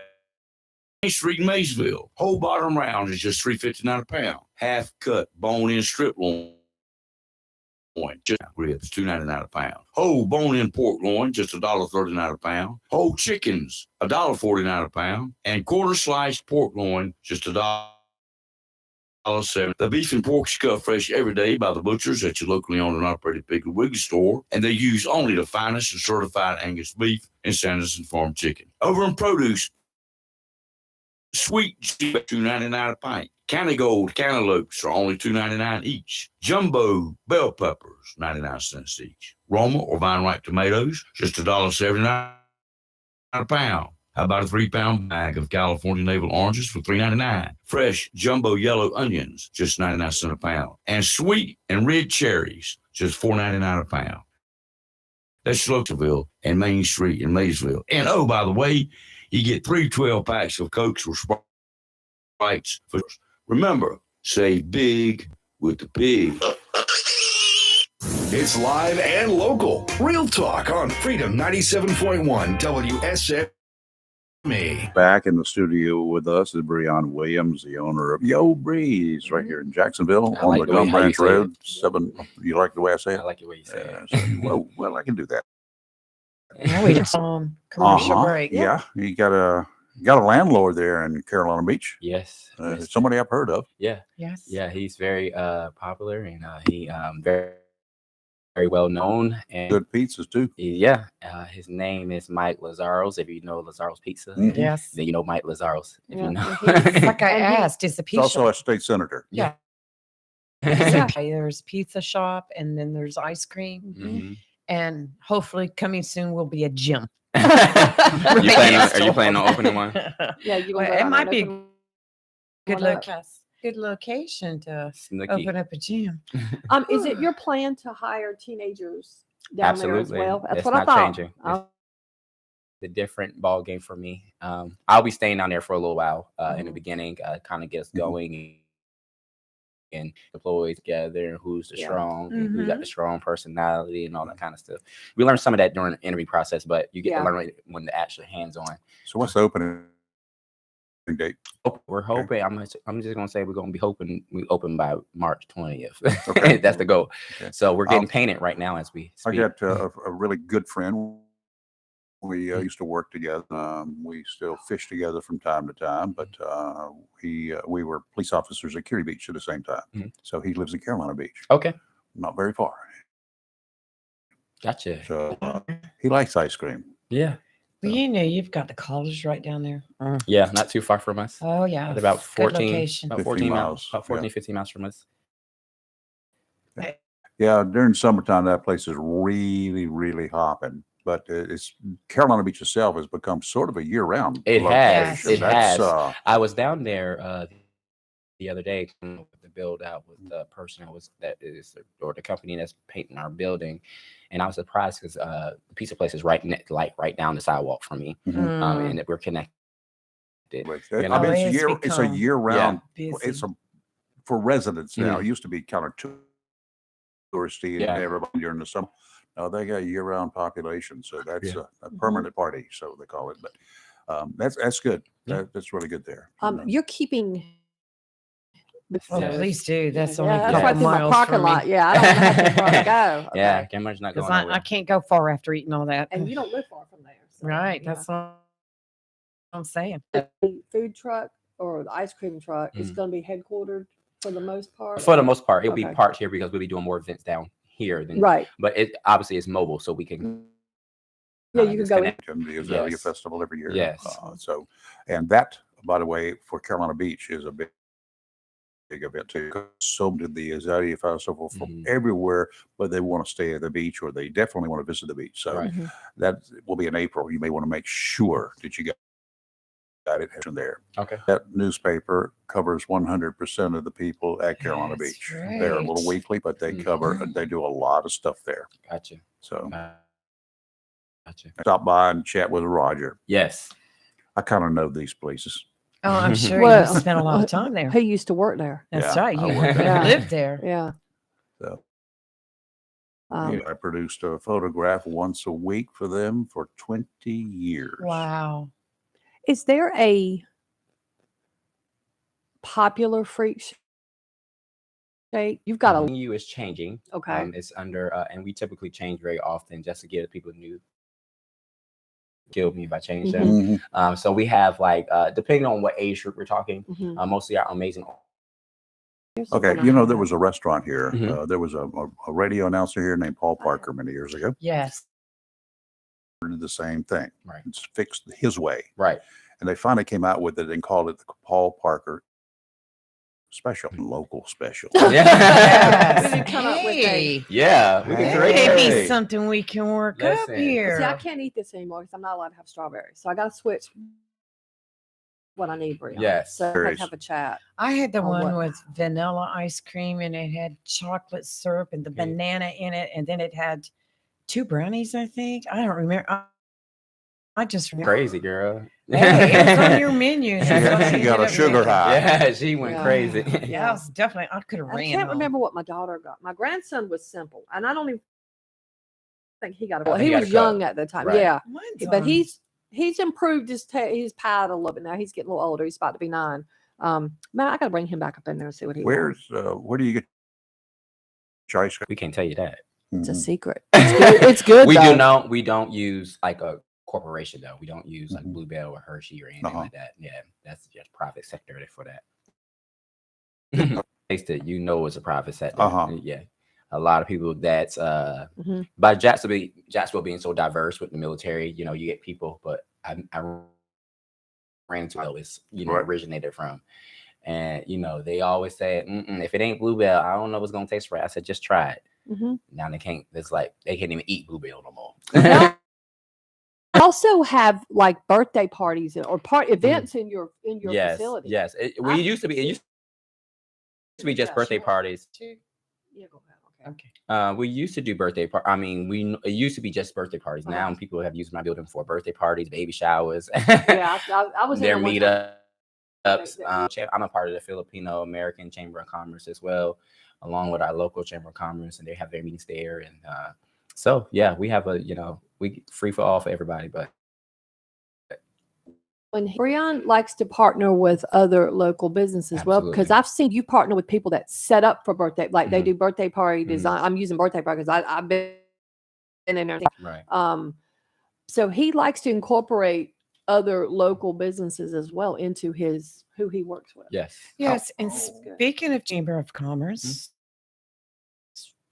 Main Street in Maysville. Whole bottom round is just $3.59 a pound. Half cut bone-in strip loin, just ribs, $2.99 a pound. Whole bone-in pork loin, just $1.39 a pound. Whole chickens, $1.49 a pound. And quarter sliced pork loin, just $1.07. The beef and pork is cut fresh every day by the butchers at your locally owned and operated Piggly Wiggly store, and they use only the finest and certified Angus beef and Sanderson Farm chicken. Over in produce, sweet $2.99 a pint. County Gold cantaloupes are only $2.99 each. Jumbo bell peppers, 99 cents each. Roma or vine ripe tomatoes, just $1.79 a pound. How about a 3-pound bag of California navel oranges for $3.99? Fresh jumbo yellow onions, just 99 cents a pound. And sweet and red cherries, just $4.99 a pound. That's Sloterville and Main Street in Maysville. And oh, by the way, you get 3 12-packs of Cokes or Sprites. Remember, save big with the pig. It's live and local. Real talk on Freedom 97.1 WSME. Back in the studio with us is Breon Williams, the owner of Yo Breeze, right here in Jacksonville I on like the the way Gum how you Branch say Road. 7. You like the way I say I it? like the way you say it. Well, I can do that. Now we just commercial break. Yeah, you got a landlord there in Carolina Beach. Yes. Yes. Somebody I've heard of. Yeah. Yes. Yeah, he's very popular and he very very well known and Good pizzas too. yeah. His name is Mike Lazzaro's. If you know Lazzaro's Pizza, Mhm. Yes. then you know Mike Lazzaro's. If Yeah, you know. and Like I And he- asked, is the He's pizza also a state senator. Yeah. Yeah. There's pizza shop and then there's ice cream. Mhm. And hopefully coming soon will be a gym. Are you planning on opening one? Yeah, you Well, gonna go it down might there be and open good one up? good location to Snooki. open up a gym. Is it your plan to hire teenagers down there as Absolutely. well? That's It's what I not thought. changing. It's a different ball game for me. I'll be staying down there for a little while in the beginning, kind of get us going and deploy together and who's the Yeah. strong and who got the strong personality and all that kind of stuff. We learned some of that during the interview process, but you get Yeah. to learn it when the actually hands-on. So what's the opening date? We're hoping. I'm just gonna say we're gonna be hoping we open by March 20th. Okay. That's the goal. Okay. So we're getting painted right now as we I speak. got a really good friend. We used to work together. We still fish together from time to time, but we were police officers at Curie Beach at the same time. Mhm. So he lives in Carolina Beach, Okay, not very far. gotcha. So he likes ice cream. Yeah, Well, you know, you've got the college right down there. yeah, not too far from us. Oh, yeah. At about Good 14, location. about 15 14 miles, miles, about 14, yeah. 15 miles from us. Yeah, during summertime, that place is really, really hopping. But it's Carolina Beach itself has become sort of a year-round. It has. location. It has. That's, I was down there the other day with the build out with the person or the company that's painting our building, and I was surprised because the pizza place is right down the sidewalk from me, and we're connected. I You know? mean, it's it's a become year-round. busy. It's for residents now. Mhm. It used to be kind of touristy and Yeah. everybody during the summer. They got a year-round population, so that's Yeah. a permanent party, so they call it. But that's good. Yeah. That's really good there. You're keeping. Oh, Yes. please do. That's Yeah, only a that's couple right through my miles parking from me. lot. Yeah, I don't want to have to far to go. Okay. Yeah, Cameron's not Because going I nowhere. can't go far after eating all that. And you don't live far from there. So, Right. yeah. That's what I'm saying. The food truck or the ice cream truck is Mm. going to be headquartered for the most part. For the most part, it'll be Okay. parked here because we'll be doing more events down here than Right. But it obviously is mobile, so we can. Yeah, you can go in. disconnect. The Azalea Yes. Festival every year. Yes. And that, by the way, for Carolina Beach is a big event too. So did the Azalea Festival from Mhm. everywhere, but they want to stay at the beach or they definitely want to visit the beach. So Right. that will be in April. You may want to make sure that you got it there. Okay. That newspaper covers 100% of the people at Carolina That's Beach. They're a little right. weekly, but they Mhm. they do a lot of stuff there. Gotcha. So Gotcha. stop by and chat with Roger. Yes. I kind of know these places. Oh, I'm sure Well, you spent a lot of time there. He used to work there. That's Yeah, right. I You worked there. lived there. Yeah. So Um, I produced a photograph once a week for them for 20 years. Wow. Is there a popular freak shake? You've got a Menu is changing. okay. It's under, and we typically change very often just to give people new. Kill me if I change them. Mhm. So we have like, depending on what age group we're talking, Mhm. mostly our amazing. Here's Okay, something I you know, have. there was a restaurant here. Mhm. There was a radio announcer here named Paul Parker many years ago. Yes. Did the same thing. Right. It's fixed his way. Right. And they finally came out with it and called it the Paul Parker Special, local special. Yes. We didn't come up with a. Hey, Yeah, we can create maybe that. something we can work up Listen. here. See, I can't eat this anymore because I'm not allowed to have strawberries. So I got to switch what I need, Brianna. Yes. So I Berries. have a chat. I had the Oh, one what? with vanilla ice cream and it had chocolate syrup and the Okay. banana in it. And then it had 2 brownies, I think. I don't remember. I just remember. Crazy girl. Hey, it was on your menu. She That's got- what she you got ended a up sugar making. high. Yeah, she went Yeah. crazy. Yeah, I was definitely, I could have I ran can't home. remember what my daughter got. My grandson was simple, and I don't even think he got a. Oh, Well, he he got was a cup. young at the time. Right. Yeah, Mine's but on. he's improved his palate a little bit now. He's getting a little older. He's about to be 9. Man, I got to bring him back up in there and see what he wants. Where do you get your ice cream? We can't tell you that. It's a Mhm. secret. It's good. It's good. We though. do not. We don't use like a corporation though. We don't use like Mhm. Bluebell or Hershey or anything Uh-huh. like that. Yeah, that's just private sector for that. Taste it, you know, it's a private sector. Uh-huh. Yeah, a lot of people that's Mhm. by Jacksonville being so diverse with the military. You know, you get people, but I ran into it's Right. originated from. And they always say, if it ain't Bluebell, I don't know what's gonna taste right. I said, just try it. Mhm. Now they can't. It's like they can't even eat Bluebell no more. Also have like birthday parties or events in your Yes, facility. yes. It used to be. It used to be just Yeah, birthday sure. parties. Yeah, go ahead. Okay. We used to do birthday I mean, it used to be just birthday parties. Now Uh-huh. people have used my building for birthday parties, baby showers. Yeah, I was in Their there one time. meetups. I'm a part of the Filipino American Chamber of Commerce as well, along with our local Chamber of Commerce, and they have their meetings there. And so, yeah, we have we free for all for everybody. But When Brian likes to partner with other local businesses, well, because Absolutely. I've seen you partner with people that set up for birthday, like they Mhm. do birthday party Mhm. design. I'm using birthday party because I've been in there. right. So he likes to incorporate other local businesses as well into who he works with. Yes. Yes. And good. speaking of Chamber of Commerce,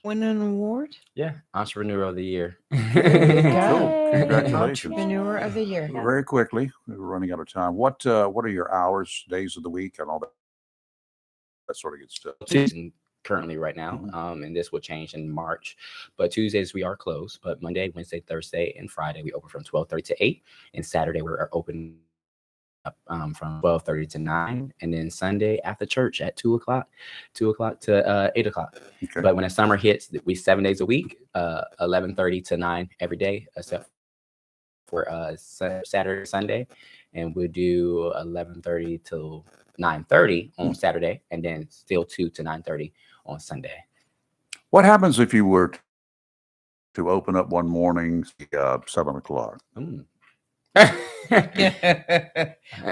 win an award. Yeah. Entrepreneur of the Year. Cool. Congratulations. Entrepreneur of the Year. Very quickly, we're running out of time. What are your hours, days of the week, and all that sort of good stuff? Season currently right now, and this will change in March. But Tuesdays we are closed, but Monday, Wednesday, Thursday, and Friday we open from 12:30 to 8, and Saturday we're open up from 12:30 to 9, and then Sunday after church at 2:00 to 8:00. Okay. But when the summer hits, we 7 days a week, 11:30 to 9 every day, except for Saturday, Sunday, and we'll do 11:30 till 9:30 on Saturday, and then still 2 to 9:30 on Sunday. What happens if you were to open up one morning, 7:00.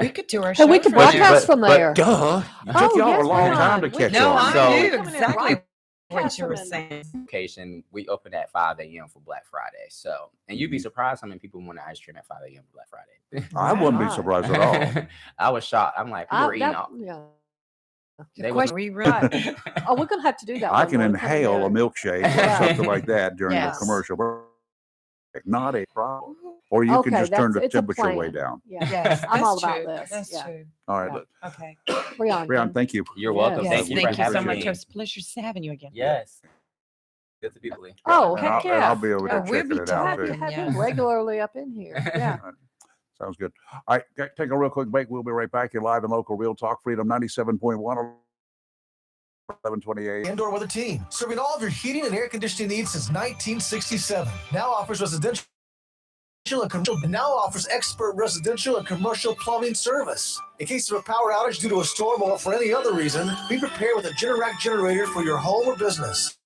We could do our Hey, show. we could from there. broadcast from there. Duh. It took Oh, y'all yes, a long we time would. to catch No, on. I So- knew Coming in exactly right what you were past saying. Location, we open at 5 a.m. for Black Friday. So, and you'd be surprised how many people want an ice cream at 5 a.m. for Black Friday. I wouldn't be Right. surprised at all. I was shocked. I'm like, people were eating That, out. yeah. They Question, was we really, Oh, we're gonna have to do that. I one can more. We're coming inhale there. a milkshake or Yeah. something like that during Yes. the commercial break. Not a problem. Or you can Okay, just turn that's- the it's a temperature way plan. down. Yeah. yes, I'm all that's about true. this. That's Yeah. true. All right. Yeah. Okay. Brian, thank you. You're Yes. welcome. Yes, Thank you thank for you so having much. me. It was a pleasure having you again. Yes. Good to be with you. Oh, And heck I'll yeah. be over Oh, there we'll checking be it We'll out have too. to have Yeah. him regularly up in here. Yeah. All right. Sounds good. All right, take a real quick break. We'll be right back. You're live and local, Real Talk, Freedom 97.1, 1128. Indoor weather team, serving all of your heating and air conditioning needs since 1967. Now offers residential and now offers expert residential and commercial plumbing service. In case of a power outage due to a storm or for any other reason, be prepared with a Generac generator for your home or business.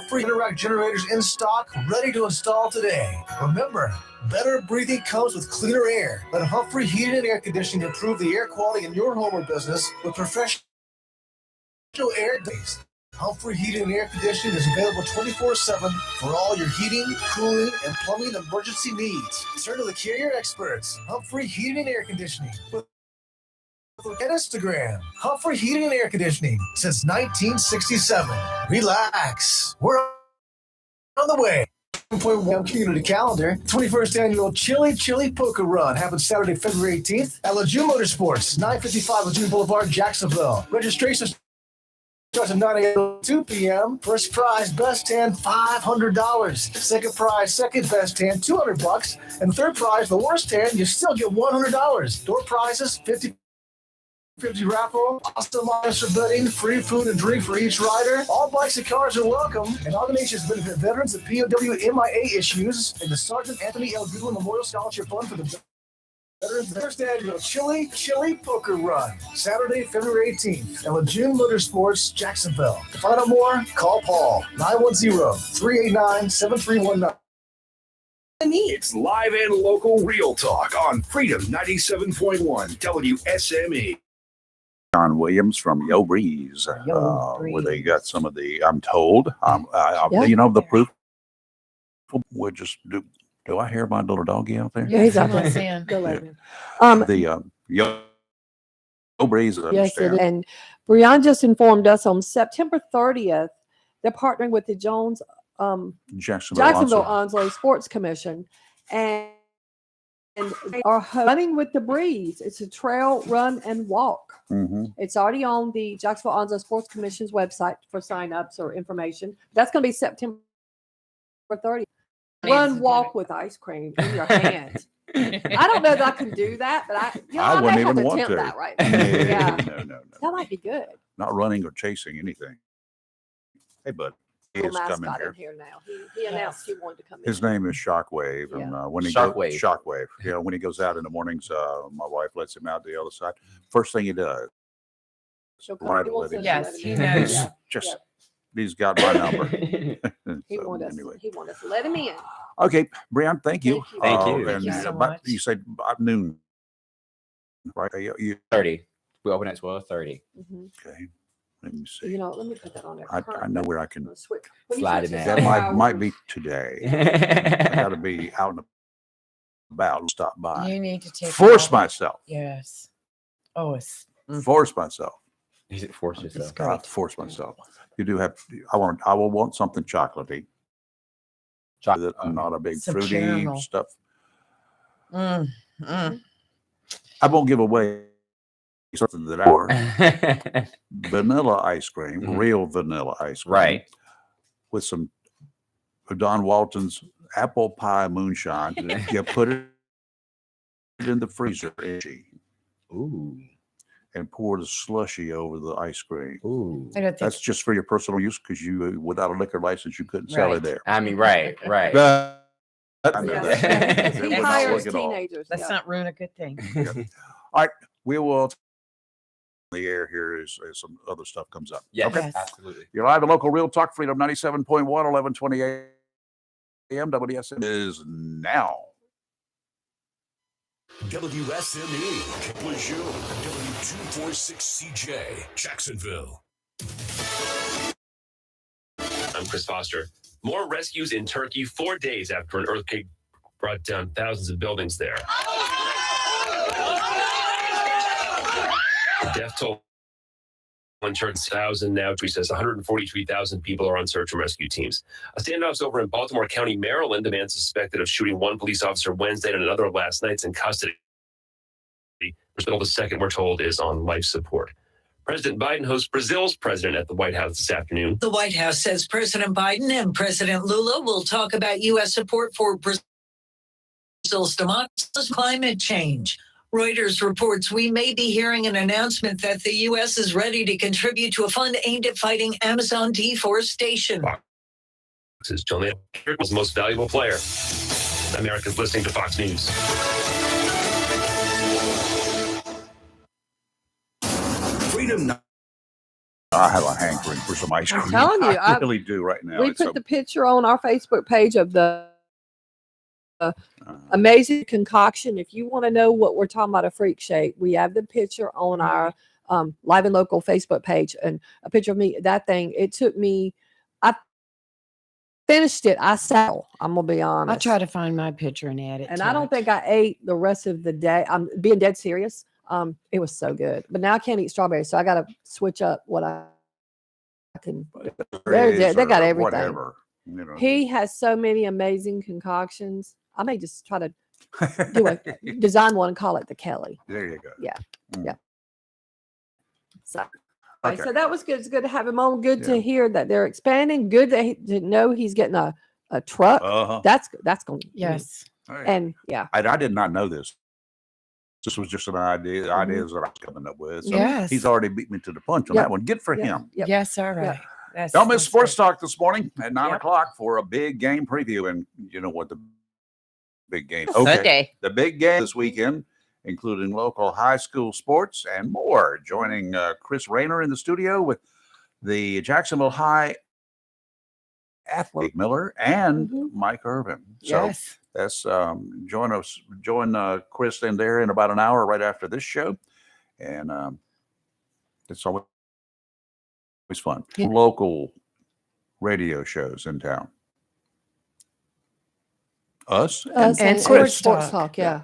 Free Generac generators in stock, ready to install today. Remember, better breathing comes with cleaner air. Let Humphrey Heating and Air Conditioning improve the air quality in your home or business with professional air days. Humphrey Heating and Air Conditioning is available 24/7 for all your heating, cooling, and plumbing emergency needs. Turn to the carrier experts, Humphrey Heating and Air Conditioning. At Instagram, Humphrey Heating and Air Conditioning since 1967. Relax. We're on the way. 1.1 community calendar, 21st annual Chili Poker Run happens Saturday, February 18th at Lejeune Motorsports, 955 Lejeune Boulevard, Jacksonville. Registration starts at 9 a.m. to 2 p.m. First prize, best hand, $500. Second prize, second best hand, $200. And third prize, the worst hand, you still get $100. Door prizes, 50 raffle, awesome honors for betting, free food and drink for each rider. All bikes and cars are welcome, and all donations benefit veterans of POW MIA issues and the Sergeant Anthony L. Goodwin Memorial Scholarship Fund for the Veterans First Annual Chili Poker Run, Saturday, February 18th at Lejeune Motorsports, Jacksonville. To find out more, call Paul, 910-389-7319. It's live and local Real Talk on Freedom 97.1 WSME. John Williams from Yo Breeze, where they got some of the, I'm told, the proof. We'll just do I hear my little doggy out there? Yeah, he's out Someone's there. in. Go let him. The Yo Breeze, I Yes, it understand. is. And Brian just informed us on September 30th, they're partnering with the Jacksonville Onslow Sports Commission, and they are running with the breeze. It's a trail, run, and walk. Mm-hmm. It's already on the Jacksonville Onslow Sports Commission's website for signups or information. That's going to be September 30th. Run, walk with ice cream in your hand. I don't know that I can do that, but I wouldn't may have even to want attempt to. that right now. Yeah. No. That might be good. Not running or chasing anything. Hey, bud. He Little is coming mascot here. in here now. He announced he wanted to come in. His name is Shockwave, and when he Shockwave. Shockwave. Yeah, when he goes out in the mornings, my wife lets him out the other side. First thing he does, She'll come. right, He wants let him us in. to Yes, let he him in. knows. Yeah. Just he's got my number. He So, wanted us. anyway. He wanted us to let him in. Okay, Brian, thank you. Thank you. Thank you. And Thank you so about, much. you said about noon, right? You 30. We open at 12:30. okay? Let me see. You know, let me put that on there. I know where I can. Switch. Slide it in. That might be today. I got to be out and about. Stop by. You need to take Force all- myself. Yes. Oh, it's Force myself. Is it force it's yourself? I great. force myself. You do have. I will want something chocolatey. Chocolate. I'm not a big Some fruity caramel. stuff. Mm, mm. I won't give away something that I vanilla ice cream, Mhm. real vanilla ice cream, Right. with some Don Walton's apple pie moonshine. You put it in the freezer, Ooh. and pour the slushy over the ice cream. Ooh. I don't think That's just for your personal use because you, without a liquor license, you couldn't sell Right. it there. I mean, right. I know Yeah. that. He They would not hires look at all. teenagers. let's yeah. not ruin a good thing. All right, we will. The air here is some other stuff comes up. Yes, Okay. Yes. absolutely. You're live at local Real Talk Freedom 97.1, 1128. AM WSM is now. WSME, Lejeune, W246CJ, Jacksonville. I'm Chris Foster. More rescues in Turkey 4 days after an earthquake brought down thousands of buildings there. The death toll on Turkey 1,000 now. He says 143,000 people are on search and rescue teams. A standoff's over in Baltimore County, Maryland. A man suspected of shooting one police officer Wednesday and another last night's in custody. Brazil II, we're told, is on life support. President Biden hosts Brazil's president at the White House this afternoon. The White House says President Biden and President Lula will talk about U.S. support for Brazil's democracy, climate change. Reuters reports we may be hearing an announcement that the U.S. is ready to contribute to a fund aimed at fighting Amazon deforestation. Fox's John was the most valuable player. America's listening to Fox News. Freedom. I have a hankering for some ice cream. I'm telling you, I really do right now. We put the picture on our Facebook page of the amazing concoction. If you want to know what we're talking about, a freak shake, we have the picture on our Live and Local Facebook page, and a picture of me. That thing, it took me. I finished it. I sat. I'm gonna be honest. I'll try to find my picture and add it. And to I don't it. think I ate the rest of the day. I'm being dead serious. It was so good, but now I can't eat strawberries, so I got to switch up what I can. They got everything. Whatever, you know. He has so many amazing concoctions. I may just try to design one and call it the Kelly. There you go. Yeah, yeah. So, Okay. so that was good. It's good to have him on. Good to hear that they're expanding. Good to know he's getting a truck. That's going. Yes. And yeah, I did not know this. This was just an ideas that I was coming up with. So Yes. he's already beat me to the punch on that one. Good for him. Yes, all right. That's, Don't miss that's Sports great. Talk this morning at 9 o'clock for a big game preview. And you know what the big game? Sunday. The big game this weekend, including local high school sports and more. Joining Chris Rayner in the studio with the Jacksonville High athlete Miller and Mike Irvin. So Yes. that's join Chris in there in about an hour right after this show. And it's always fun. Yeah. Local radio shows in town. Us and Chris. Sports Talk. Yeah.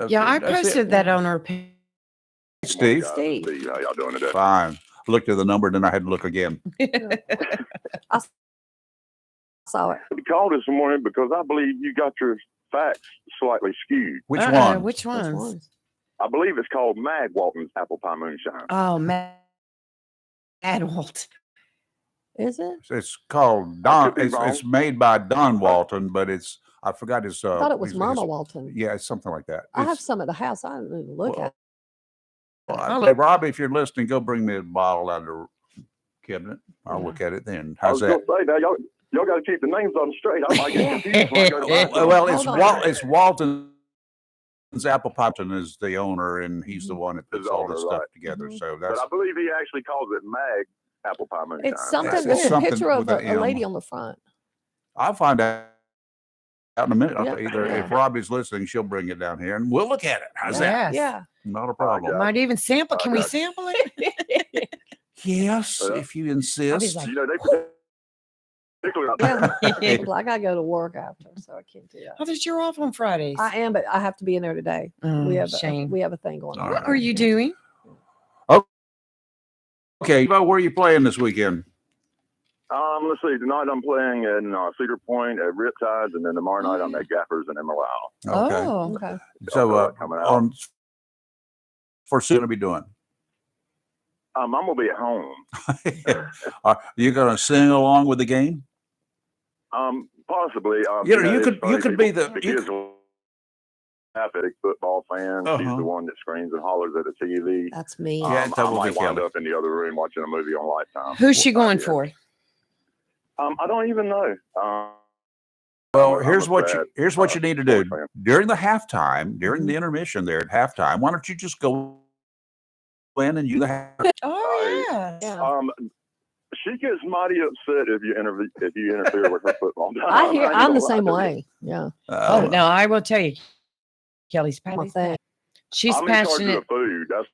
Yeah, I That's it. posted that on our page. Steve. Steve. How y'all doing today? Fine. I looked at the number, then I had to look again. I saw it. I called this morning because I believe you got your facts slightly skewed. Which one? Which ones? I believe it's called Mag Walton's Apple Pie Moonshine. Oh, man. Adult. Is it? It's called Don. It's made by Don Walton, but I forgot his. I thought it was Mama Walton. Yeah, it's something like that. I have some at the house. I didn't even look at. Hey, Robbie, if you're listening, go bring me a bottle out of the cabinet. I'll look at it then. I How's was that? going to say, now y'all got to keep the names on straight. I might get confused when I go to buy Well, something. it's Walton's Apple Popton is the owner, and he's the one that puts all this stuff together. So But that's I believe he actually calls it Mag Apple Pie Moonshine. It's something. It's There's a something picture of with an a lady M. on the front. I'll find out in a minute. Yeah. Either if Robbie's listening, she'll bring it down here, and we'll look at it. How's that? Yeah. Not a problem. Might even sample. Can we sample it? Yes, if you insist. like, You know, they particularly Yeah. I gotta go to work after, so I can't do that. Oh, that you're off on Fridays. I am, but I have to be in there today. Oh, We have a thing going on. What are you doing? Okay, where are you playing this weekend? let's see. Tonight I'm playing in Cedar Point at Riptides, and then tomorrow night I'm at Gappers in Emerald Isle. Okay. Oh, okay. So coming out. on for soon to be doing. I'm gonna be at home. Are you going to sing along with the game? Possibly. You know, you it's could funny, be people- the- the kids are athletic football fans. She's Uh-huh. the one that screams and hollers at the TV. That's me. Yeah, I totally might wind Kelly. up in the other room watching a movie on Lifetime. Who's she going for? I don't even know. Well, I'm here's a what bad, you need to do sports fan. during the halftime, during the intermission there at halftime. Why don't you just go in and you the half? Oh, yeah. Yeah. She gets mighty upset if you interfere with her football time. I'm the same way. Yeah. Oh no, I will tell you, Kelly's passionate. She's I'm in charge of passionate. the food. That's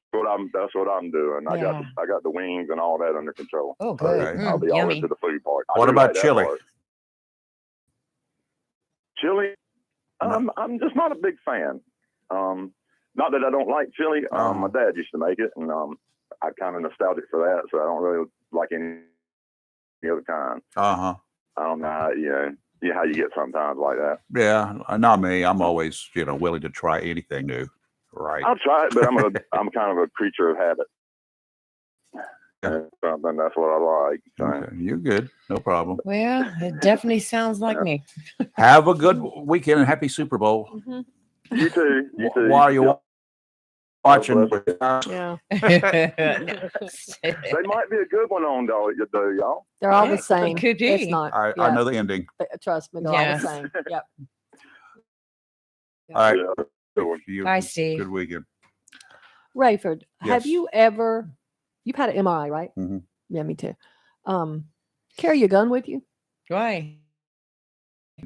what I'm doing. I got the wings and all that under control. Oh, good. I'll be all Yummy. into the food part. What about chili? Chili? I'm just not a big fan. Not that I don't like chili. My dad used to make it, and I kind of nostalgic for that, so I don't really like any other kind. I don't know. How you get sometimes like that. Yeah, not me. I'm always, willing to try anything new. Right. I'll try it, but I'm kind of a creature of habit. Something that's what I like. So. Okay, you're good. No problem. Well, it definitely sounds like me. Have a good weekend and happy Super Bowl. Mm-hmm. You too. You too. While you're watching. Yeah. They might be a good one on, though, y'all. They're all the same. Could be. It's not. I know the ending. Trust me, they're all the same. Yep. All right. Yeah. Bye, Steve. Good weekend. Rayford, Yes. have you ever? You've had an MRI, right? Mm-hmm. Yeah, me too. Carry your gun with you? Why?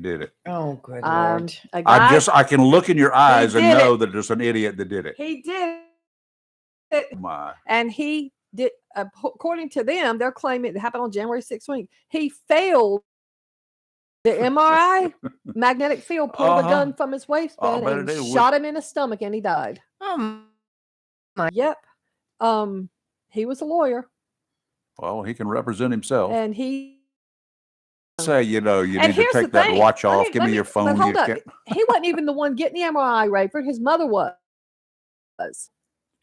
Did it. Oh, good Lord. I can look in your eyes and know that there's an idiot that did it. He did it. My. And he did, according to them, they're claiming it happened on January 6th week. He failed the MRI magnetic field, pulled the gun from his waistband and shot him in the stomach, and he died. Oh my. Yep. He was a lawyer. Well, he can represent himself. And he say, you need to take that watch off. Give me your phone. Hold up. He wasn't even the one getting the MRI, Rayford. His mother was.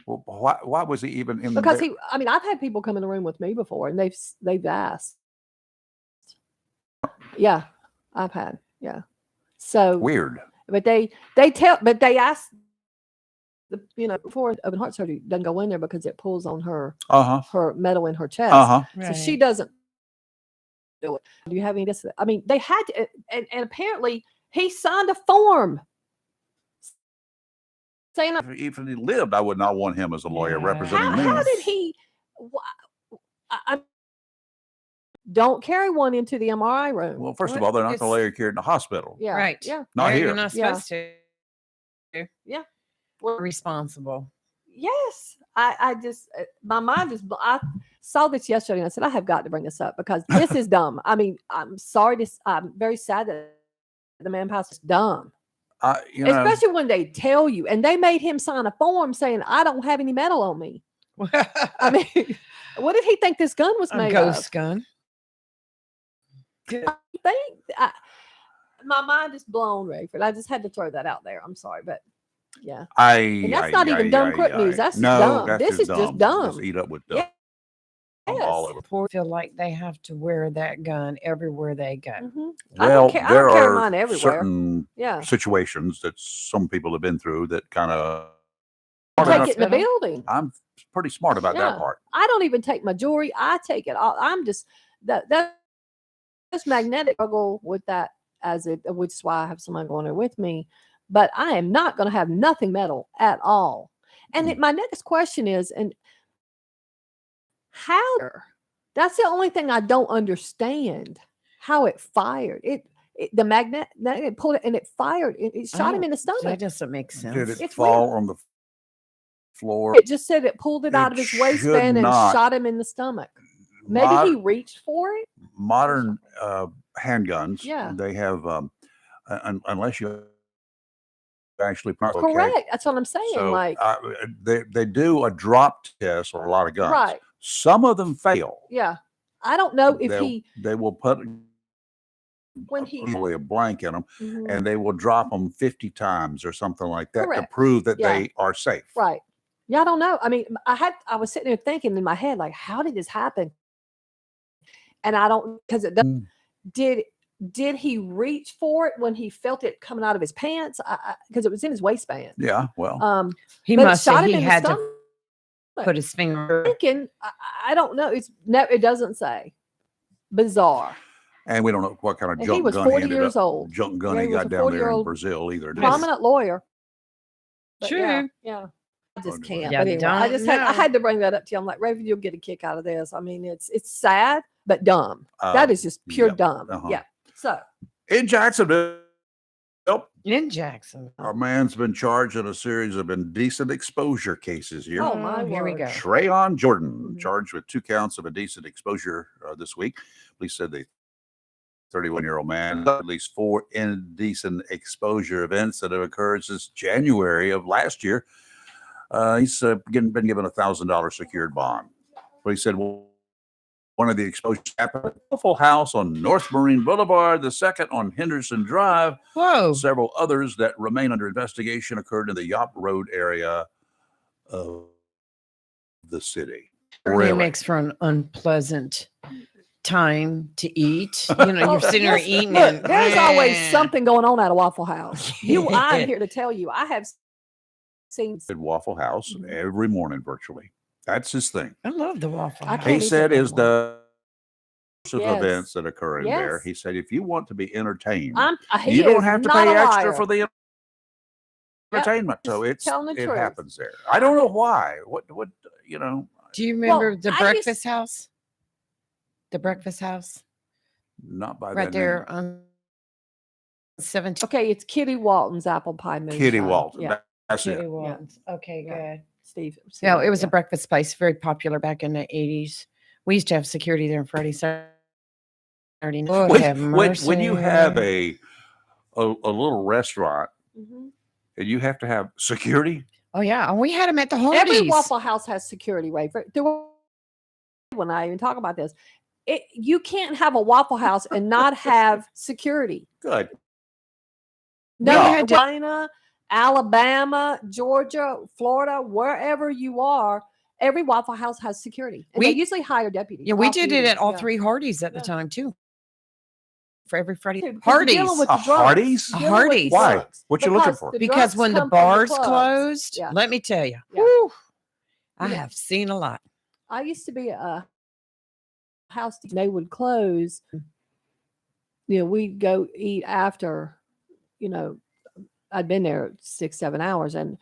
Well, why was he even in because I've had people come in the room with me before, and they've asked. Yeah, I've had. Yeah. So weird. But they asked before open heart surgery doesn't go in there because it pulls on her her metal in her chest. Right. So she doesn't do it. Do you have any this? I mean, they had to, and apparently he signed a form saying if he lived, I would not want him as a lawyer representing me. How did he? I don't carry one into the MRI room. Well, first of all, they're not going to lay her care in the hospital. Yeah. Right. Yeah. Not here. You're not supposed to. Yeah. We're responsible. Yes. I just, my mind is, I saw this yesterday and I said, I have got to bring this up because this is dumb. I mean, I'm very sad that the man passed is dumb. Especially when they tell you, and they made him sign a form saying, I don't have any metal on me. I mean, what did he think this gun was made of? A ghost gun. My mind is blown, Rayford. I just had to throw that out there. I'm sorry, but yeah. And that's not even dumb crip news. That's dumb. This is just dumb. Just eat up with dumb. Yes. All over. Poor feel like they have to wear that gun everywhere they go. Mm-hmm. Well, I there don't carry are mine everywhere. certain situations that some people have been through that kind of take it in the building. I'm pretty smart about that part. I don't even take my jewelry. I take it all. I'm just that's magnetic struggle with that which is why I have someone going there with me. But I am not going to have nothing metal at all. And my next question is, and how? That's the only thing I don't understand. How it fired the magnet pulled it and it fired. It shot him in the stomach. That doesn't make sense. Did it fall on the floor? It just said it pulled it out of his waistband and shot him in the stomach. Maybe he reached for it. Modern handguns, they have unless you actually correct. That's what I'm saying. So, they do a drop test on a lot of guns. Right. Some of them fail. Yeah. I don't know if they will put a blank in them and they will drop them 50 times or something like that to prove that they are safe. Right. Yeah, I don't know. I mean, I was sitting there thinking in my head, like, how did this happen? And I don't, because it doesn't, did he reach for it when he felt it coming out of his pants? Because it was in his waistband. Yeah, well, he must have. He had to put his finger. Thinking, I don't know. It doesn't say. Bizarre. And we don't know what kind of junk he was gun 40 years old. Junk gun he got down there in Brazil either. Prominent lawyer. But true. Yeah. I just can't. Yeah, but anyway, I had to bring that up to you. I'm like, Raven, you'll get a kick out of this. I mean, it's sad, but dumb. That is just pure Yep. dumb. Uh-huh. Yeah. So In Jacksonville, In Jacksonville. our man's been charged in a series of indecent exposure cases here. oh my Here we word. go. Trayon Jordan, Mhm. charged with 2 counts of indecent exposure this week. Police said the 31-year-old man at least 4 indecent exposure events that have occurred since January of last year. He's been given a $1,000 secured bond. But he said, well, one of the exposures happened at Waffle House on North Marine Boulevard, the second on Henderson Drive. Whoa. Several others that remain under investigation occurred in the Yacht Road area of the city. Really makes for an unpleasant time to eat. You know, you're sitting there Yes, eating. look, and there's always something going on at a Waffle House. I'm here to tell you, I have seen. At Waffle House every morning virtually. That's his thing. I love the Waffle I House. can't He eat said that is the Yes. events that occur in there. Yes. He said if you want to be entertained, He you don't is have to not pay a extra liar. for the Yep. entertainment. So He's it's telling the it truth. happens there. I don't know why. What you know? Do you remember Well, the I Breakfast used- House? The Breakfast House? Not by Right that there name. on 17. Okay, it's Kitty Walton's apple pie moonshine. Kitty Walton. Yeah, That's Kitty it. Walton's. Okay, Yeah. good. Steve. Yeah, it was a breakfast place, very popular back in the 80s. We used to have security there on Friday, Saturday. Lord have When you have mercy. a little restaurant Mhm. and you have to have security, Oh yeah, and we had them at the Hardee's. Every Waffle House has security, Ray. When I even talk about this, you can't have a Waffle House and not have security. good. No, We had to- Carolina, Alabama, Georgia, Florida, wherever you are, every Waffle House has security. And they We- usually hire deputies. Yeah, we off did duty. it at all Yeah. 3 Hardee's at the Yeah. time too. For every Friday. Because you're dealing Hardee's. with A the drunks. Hardee's? You're dealing with the Hardee's. Why? drunks. What you looking Because for? the Because drunks when the come from bars clubs. closed, Yeah. let me tell you, Yeah. whew, I Yeah. have seen a lot. I used to be at a house, they would close. You know, we'd go eat after, you know, I'd been there 6, 7 hours. And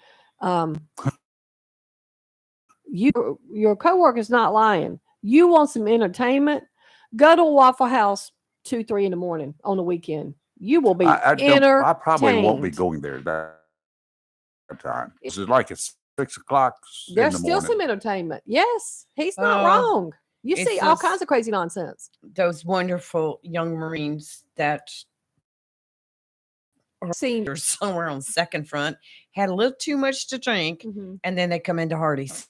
your coworker's not lying. You want some entertainment? Go to a Waffle House 2, 3 in the morning on the weekend. You will be I probably won't be entertained. going there that time. It's like it's 6 o'clock in There's the still morning. some entertainment. Yes, he's not Oh, wrong. You it's see all just- kinds of crazy nonsense. Those wonderful young Marines that are Seen somewhere on Second Front had a little too much to drink, Mhm. and then they come into Hardee's.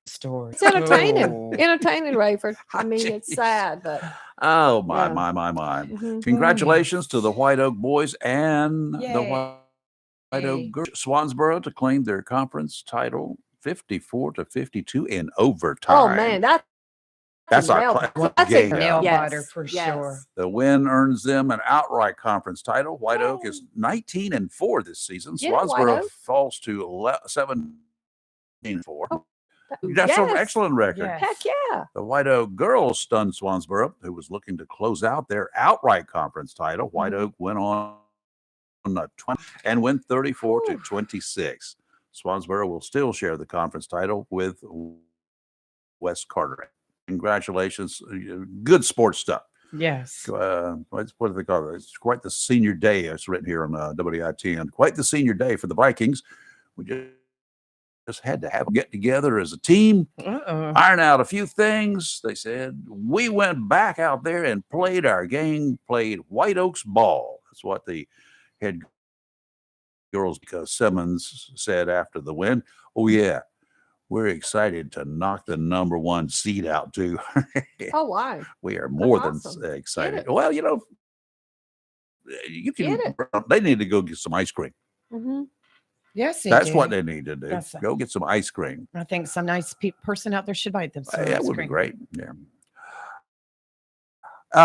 Story. It's entertaining. Oh. Entertaining, Rayford. I mean, it's Jeez. sad, but Oh my, Yeah. my. mhm. Congratulations to the White Oak boys and the Yay. White Oak girls. Swansboro to claim their conference title 54-52 in overtime. oh man, that's That's our nail- that's game. a Nail yes, biter for yes. sure. The win earns them an outright conference title. White Oak is 19-4 this season. Get it, White Swansboro Oak. falls to 17-4. That's Yes. an excellent record. Yes. Heck yeah. The White Oak girls stunned Swansboro, who was looking to close out their outright conference title. White Mhm. Oak went on a 20 and went 34-26. Swansboro will still share the conference title with West Carteret. Congratulations. Good sports stuff. Yes. What do they call it? It's quite the senior day. It's written here on WITN. Quite the senior day for the Vikings. We just had to have a get together as a team, iron out a few things. They said we went back out there and played our game, played White Oaks ball. That's what the head girls, because Simmons said after the win, "Oh yeah, we're excited to knock the number 1 seed out too." Oh, why? We are more awesome. than excited. it. Well, you know, you can. Get They need to go get some ice cream. Mm-hmm. Yes, they That's do. what they need to do. Yes. Go get some ice cream. I think some nice person out there should buy them. some That ice would be cream. great. Yeah.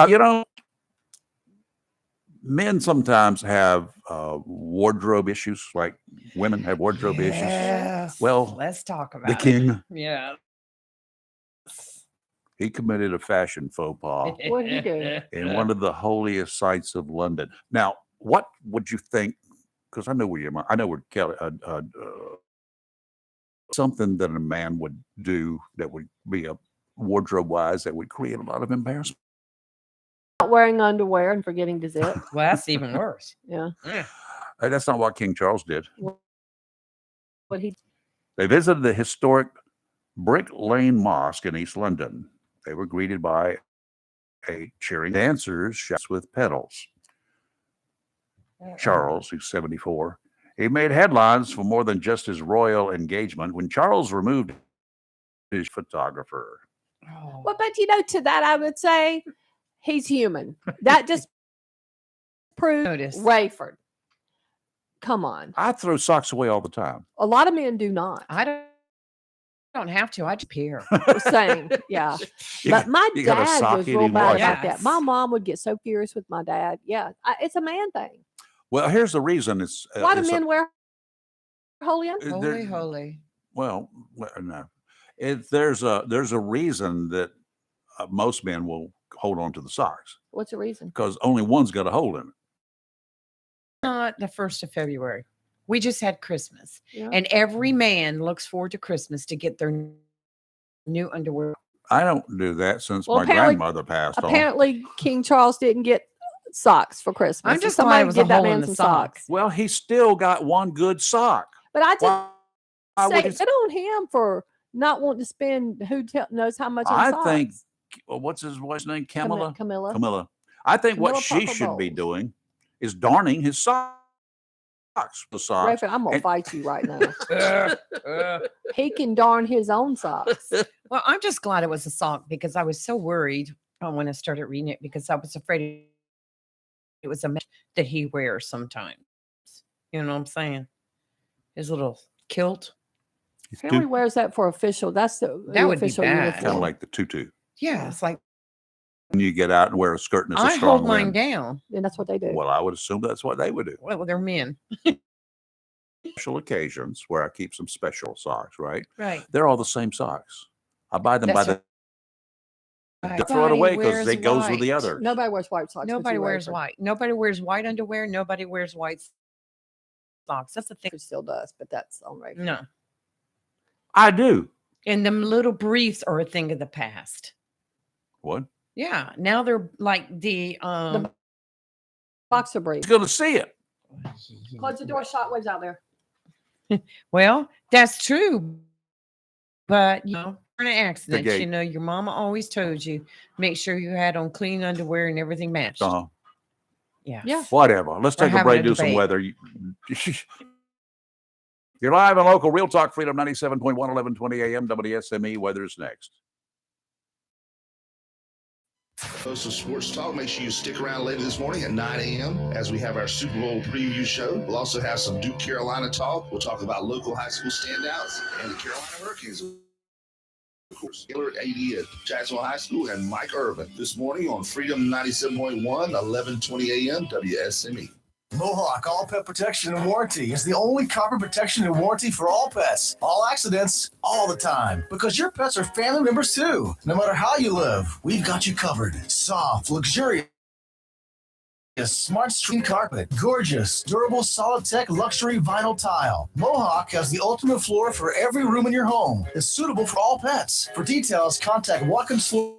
You know, men sometimes have wardrobe issues, like women have wardrobe issues. Yes. Well, let's talk about The king, Yeah. he committed a fashion faux pas What'd he do? in one of the holiest sites of London. Now, what would you think? Because I know where you're. I know where Kelly. Something that a man would do that would be wardrobe wise that would create a lot of embarrassment. Not wearing underwear and forgetting to zip. Well, that's even worse. Yeah. That's not what King Charles did. What he They visited the historic Brick Lane Mosque in East London. They were greeted by a cheering dancers shouts with pedals. Charles, who's 74, he made headlines for more than just his royal engagement when Charles removed his photographer. Well, but to that I would say he's human. That just proves Rayford. Come on. I throw socks away all the time. A lot of men do not. I don't have to. I just appear. Same, yeah. But my you gotta dad sock was it real and bad wash about it. that. My mom would get so furious with my dad. Yeah, it's a man thing. Well, here's the reason. It's Why do it's men wear holy underwear? Holy. Well, no. There's a reason that most men will hold on to the socks What's the reason? because only one's got a hole in it. Not the 1st of February. We just had Christmas. Yeah. And every man looks forward to Christmas to get their new underwear. I don't do that since Well, my apparently- grandmother passed on. Apparently, King Charles didn't get socks for Christmas. I'm just Somebody glad it was a get that hole in man the some sock. socks. Well, he still got one good sock. But I just Why would say he- good on him for not wanting to spend knows how much on I socks. think, what's his wife's name? Camilla? Camilla. I think what Camilla she Parker should be Bowles. doing is darning his socks. The socks. Rayford, I'm gonna And- fight you right now. He can darn his own socks. Well, I'm just glad it was a sock because I was so worried when I started reading it because I was afraid it was a mess that he wears sometimes. You know what I'm saying? His little kilt. Apparently wears that for official. That's the That would be official bad. uniform. Kind of like the tutu. Yeah, it's like When you get out and wear a skirt and it's a I strong hold mine wind. down. And that's what they do. Well, I would assume that's what they would do. Well, they're men. Special occasions where I keep some special socks, right? Right. They're all the same socks. I buy them by That's the right. throw it away Nobody because they wears goes with the white. others. Nobody wears white socks. but Nobody you, wears Rayford. white. Nobody wears white underwear. Nobody wears white socks. That's the thing. It still does, but that's on Rayford. No. I do. And them little briefs are a thing of the past. What? Yeah. Now they're like the Boxer brief. He's going to see it. Close the door. Shockwaves out there. well, that's true. But you know, in an accident, gate. you know, your mama always told you make sure you had on clean underwear and everything matched. Uh-huh. Yeah. Yeah. Whatever. Let's We're take a having break, a do some debate. weather. You're live on local Real Talk Freedom 97.1, 1120 a.m. WSME. Weather's next. Host of Sports Talk. Make sure you stick around later this morning at 9 a.m. as we have our Super Bowl preview show. We'll also have some Duke Carolina talk. We'll talk about local high school standouts and the Carolina Hurricanes. Of course, Taylor AD at Jacksonville High School and Mike Irvin this morning on Freedom 97.1, 1120 a.m. WSME. Mohawk All Pet Protection and Warranty is the only copper protection and warranty for all pets, all accidents, all the time. Because your pets are family members too. No matter how you live, we've got you covered. Soft, luxurious, smart screen carpet, gorgeous, durable, solid tech luxury vinyl tile. Mohawk has the ultimate floor for every room in your home. It's suitable for all pets. For details, contact Watkins Floor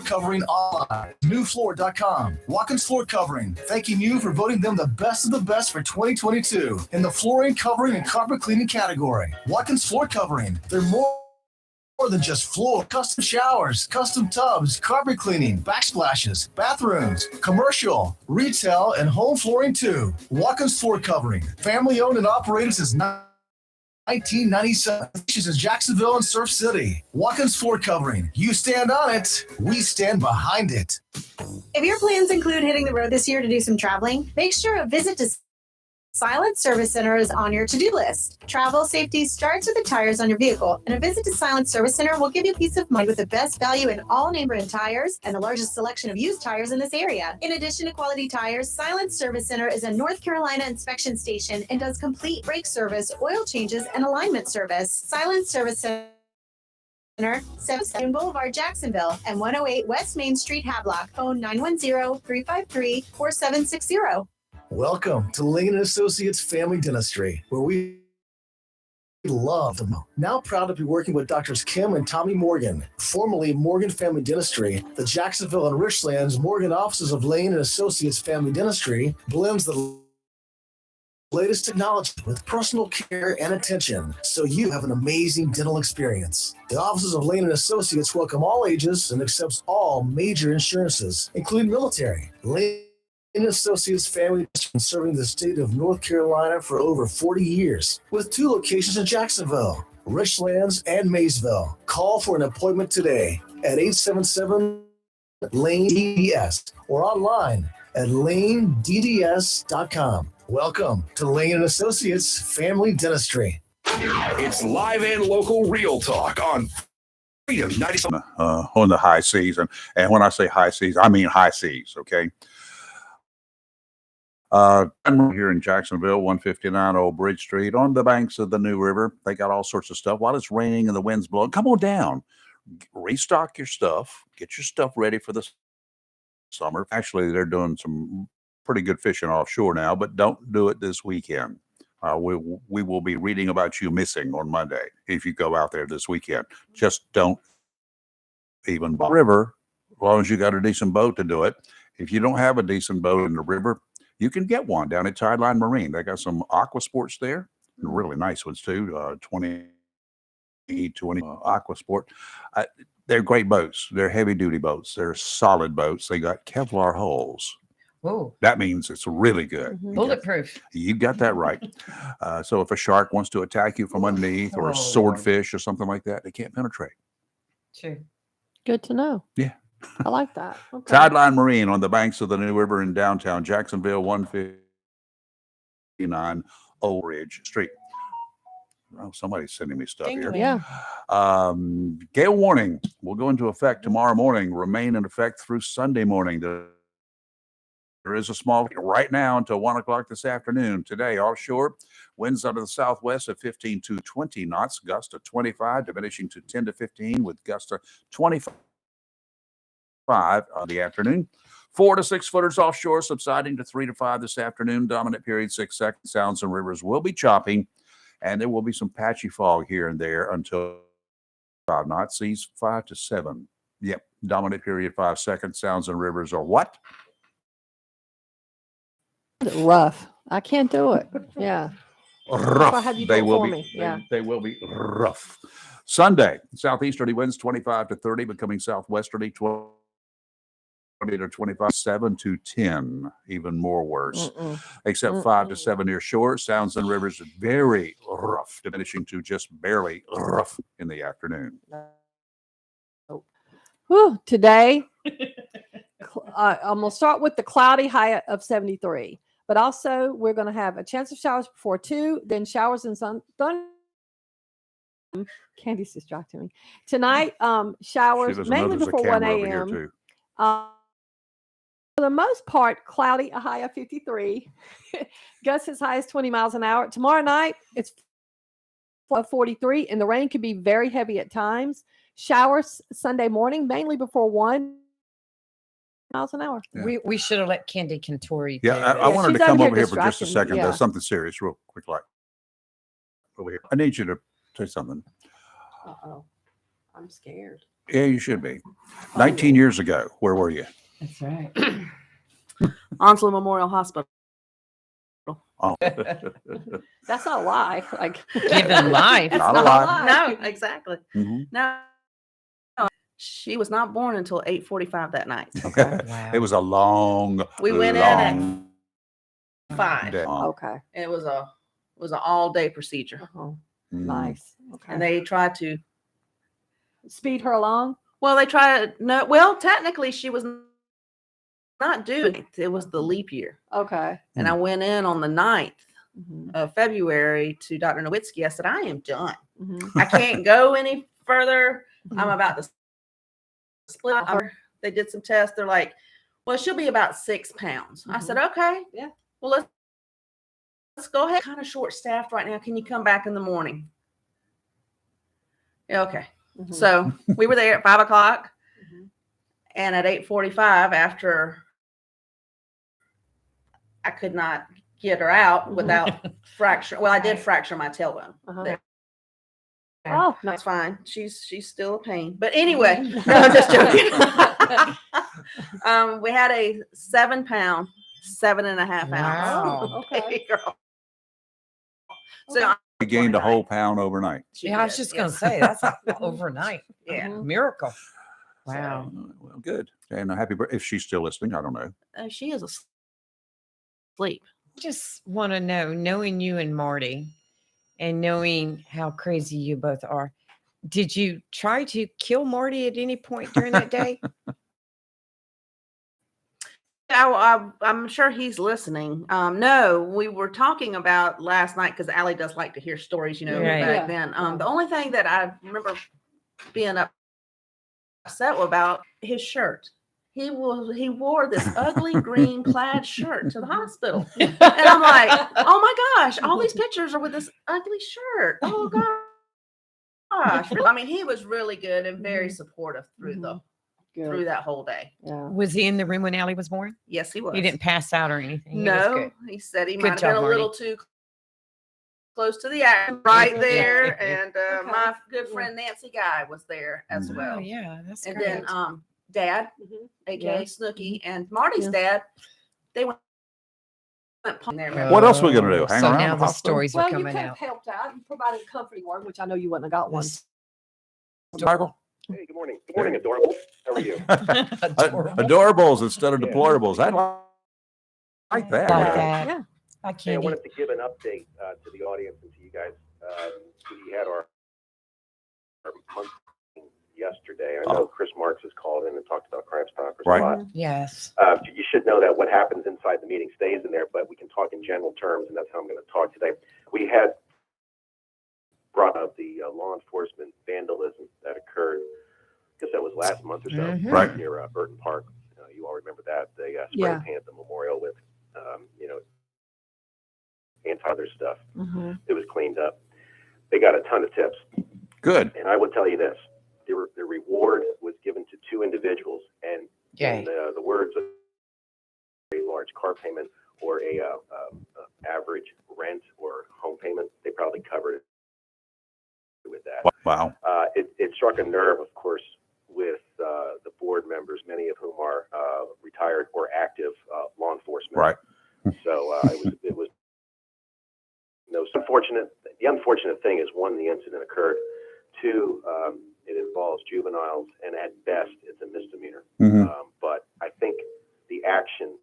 Covering online. Newfloor.com. Watkins Floor Covering. Thanking you for voting them the best of the best for 2022 in the flooring, covering, and carpet cleaning category. Watkins Floor Covering. They're more than just floor. Custom showers, custom tubs, carpet cleaning, backsplashes, bathrooms, commercial, retail, and home flooring too. Watkins Floor Covering. Family owned and operated since 1997. She's in Jacksonville and Surf City. Watkins Floor Covering. You stand on it, we stand behind it. If your plans include hitting the road this year to do some traveling, make sure a visit to Silent Service Center is on your to-do list. Travel safety starts with the tires on your vehicle, and a visit to Silent Service Center will give you peace of mind with the best value in all name brand tires and the largest selection of used tires in this area. In addition to quality tires, Silent Service Center is a North Carolina inspection station and does complete brake service, oil changes, and alignment service. Silent Service Center, 7 Boulevard, Jacksonville, and 108 West Main Street, Havelock. Phone 910-353-4760. Welcome to Lane & Associates Family Dentistry, where we love them. Now proud to be working with Doctors Kim and Tommy Morgan, formerly Morgan Family Dentistry. The Jacksonville and Richlands Morgan offices of Lane and Associates Family Dentistry blends the latest technology with personal care and attention, so you have an amazing dental experience. The offices of Lane and Associates welcome all ages and accepts all major insurances, including military. Lane and Associates Family has been serving the state of North Carolina for over 40 years, with 2 locations in Jacksonville, Richlands, and Maysville. Call for an appointment today at 877-LANE-DDS or online at lanedds.com. Welcome to Lane and Associates Family Dentistry. It's live and local real talk on Freedom 97. On the high seas. And when I say high seas, I mean high seas, okay? I'm here in Jacksonville, 159 Old Bridge Street, on the banks of the New River. They got all sorts of stuff. While it's raining and the wind's blowing, come on down. Restock your stuff. Get your stuff ready for the summer. Actually, they're doing some pretty good fishing offshore now, but don't do it this weekend. We will be reading about you missing on Monday if you go out there this weekend. Just don't even bother. River, as long as you got a decent boat to do it. If you don't have a decent boat in the river, you can get one down at Tideline Marine. They got some aqua sports there, really nice ones too. 20 aqua sport. They're great boats. They're heavy duty boats. They're solid boats. They got Kevlar hulls. Oh, That means it's really good. bulletproof. You got that right. So if a shark wants to attack you from underneath, or a swordfish or something like that, they can't penetrate. True. Good to know. Yeah. I like that. Okay. Tideline Marine on the banks of the New River in downtown Jacksonville, 159 Old Ridge Street. Oh, somebody's sending me stuff here. Yeah. Gale warning will go into effect tomorrow morning, remain in effect through Sunday morning. There is a small right now until 1 o'clock this afternoon. Today, offshore, winds out of the southwest at 15 to 20 knots, gust of 25, diminishing to 10 to 15 with gust of 25 on the afternoon. 4 to 6 footers offshore, subsiding to 3 to 5 this afternoon. Dominant period 6 seconds. Sounds and rivers will be chopping, and there will be some patchy fog here and there until 5 knots. Seas 5 to 7. Yep. Dominant period 5 seconds. Sounds and rivers are what? Rough. I can't do it. Yeah. Rough. I had you They do it will for be. me. Yeah. They will be rough. Sunday, southeasterly winds 25 to 30, becoming southwesterly 20 to 25, 7 to 10, even more worse. Except 5 to 7 near shore. Sounds and rivers very rough, diminishing to just barely rough in the afternoon. Whew, today, I'm going to start with the cloudy high of 73. But also, we're going to have a chance of showers before 2, then showers and sun. Candy's distracting me. Tonight, showers mainly before 1 a.m. For the most part, cloudy, a high of 53. Gusts as high as 20 miles an hour. Tomorrow night, it's 43, and the rain can be very heavy at times. Showers Sunday morning, mainly before 1 miles an hour. Yeah. We should have let Candy Cantori. Yeah, I wanted to she's come over over here here for just a distracting me, second. yeah. There's something serious, real quick, like over here. I need you to say something. Uh-oh. I'm scared. Yeah, you should be. 19 years ago, where were you? That's right. Onslow Memorial Hospital. Oh. That's not a lie. Like Giving life. It's Not a lie. No, exactly. Mhm. No, she was not born until 8:45 that night. Okay. Wow. It was a long, We went in long at 5. day. Okay. And it was an all day procedure, Oh, Mm. nice. Okay. and they tried to. Speed her along. Well, they tried. No, well, technically, she was not doing it. It was the leap year, Okay. and I went in on the 9th Mhm. of February to Dr. Nowitzki. I said, I am done. Mhm. I can't go any further. I'm Mhm. about to split. They did some tests. They're like, well, she'll be about 6 pounds. I said, okay. Yeah. Well, let's go ahead. Kind of short staffed right now. Can you come back in the morning? Yeah, okay. Mhm. So we were there at 5 o'clock, Mhm. and at 8:45, after I could not get her out without fracture. Well, I did fracture my tailbone. Uh-huh. There. Oh, That's fine. She's still a pain. But anyway, no, I'm just joking. We had a 7 pound, 7.5 ounce. Wow. baby girl. So He gained a whole pound overnight. Yeah, I was just going to say that's overnight. Yeah. Miracle. Wow. Well, good. And a happy birthday. If she's still listening, I don't know. She is asleep. Just want to know, knowing you and Marty and knowing how crazy you both are, did you try to kill Marty at any point during that day? I'm sure he's listening. No, we were talking about last night because Allie does like to hear stories, Right. back then. The only thing that I remember being upset about his shirt. He wore this ugly green plaid shirt to the hospital. And I'm like, oh my gosh, all these pictures are with this ugly shirt. Oh gosh. I mean, he was really good and very supportive through through that whole day. Yeah. Was he in the room when Allie was born? Yes, he was. He didn't pass out or anything. He was No, good. he said he Good might have job, been a little too close to the action right there. And my good friend Nancy Guy was there as well. Oh, yeah, that's And great. then Dad, aka Yeah. Snooky, and Marty's dad, they went there. What else are we gonna do? Hang so around now the the hospital? stories are Well, you coming could have out. helped out. You provided a comforting word, which I know you wouldn't have got one. Michael? Hey, good morning. Good morning, adorable. How are you? Adorables instead of deplorables. I like that. Yeah. I Hey, I can't. wanted to give an update to the audience and to you guys. We had our month meeting yesterday. I know Chris Marks has called in and talked about Crime Stoppers a lot. Yes. You should know that what happens inside the meeting stays in there, but we can talk in general terms, and that's how I'm going to talk today. We had brought up the law enforcement vandalism that occurred, I guess that was last month or so, Right. near Burton Park. You all remember that. They spray Yeah. painted the memorial with, anti-other stuff. It was cleaned up. They got a ton of tips. Good. And I will tell you this, the reward was given to 2 individuals, and in the words of a large car payment or a average rent or home payment, they probably covered it with that. Wow. It struck a nerve, of course, with the board members, many of whom are retired or active law enforcement. Right. So it was unfortunate. The unfortunate thing is, 1, the incident occurred. 2, it involves juveniles, and at best, it's a misdemeanor. But I think the action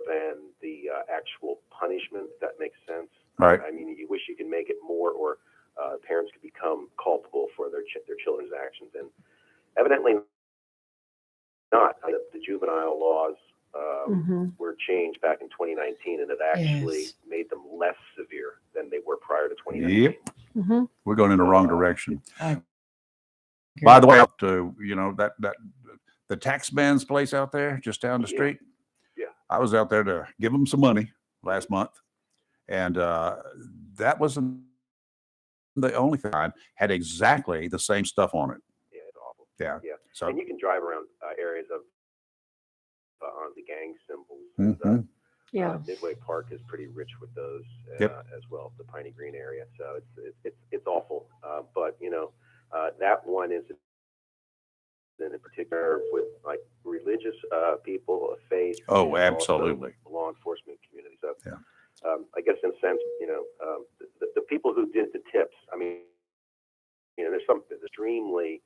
and the actual punishment, if that makes sense. Right. I mean, you wish you could make it more, or parents could become culpable for their children's actions, and evidently not. The juvenile laws were changed back in 2019, and it actually made them less severe than they were prior to 2019. Yep. We're going in the wrong direction. By the way, up to that the tax man's place out there just down the street. Yeah. I was out there to give them some money last month, and that wasn't the only thing. I had exactly the same stuff on it. Yeah, it's awful. Yeah. Yeah. So And you can drive around areas of on the gang symbols. And, Midway Park is pretty rich with those as well, the Piney Green area. So it's awful. But that one is in particular with like religious people of faith. Oh, and also absolutely. the law enforcement community. So I guess in a sense, the people who did the tips. I mean, there's some extremely.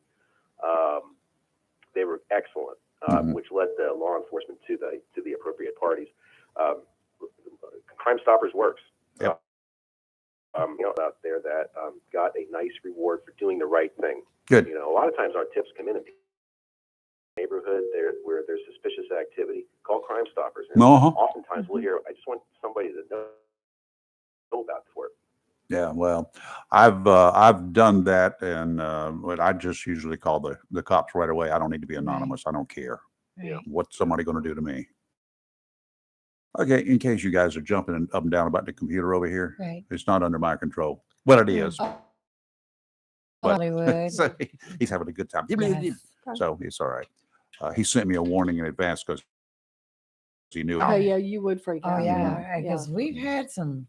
They were excellent, which led the law enforcement to the appropriate parties. Crime Stoppers works. Yep. Out there that got a nice reward for doing the right thing. Good. A lot of times our tips come in neighborhood where there's suspicious activity. Call Crime Stoppers. And oftentimes we'll hear, I just want somebody to know about the work. yeah, well, I've done that, and but I just usually call the cops right away. I don't need to be anonymous. I don't care what's somebody going to do to me. Okay, in case you guys are jumping up and down about the computer over here, it's not under my control. Well, it is. But Hollywood. so he's having a good time. Yes. So it's all right. He sent me a warning in advance because he knew. Oh, yeah, you would freak Oh out. yeah, because we've had some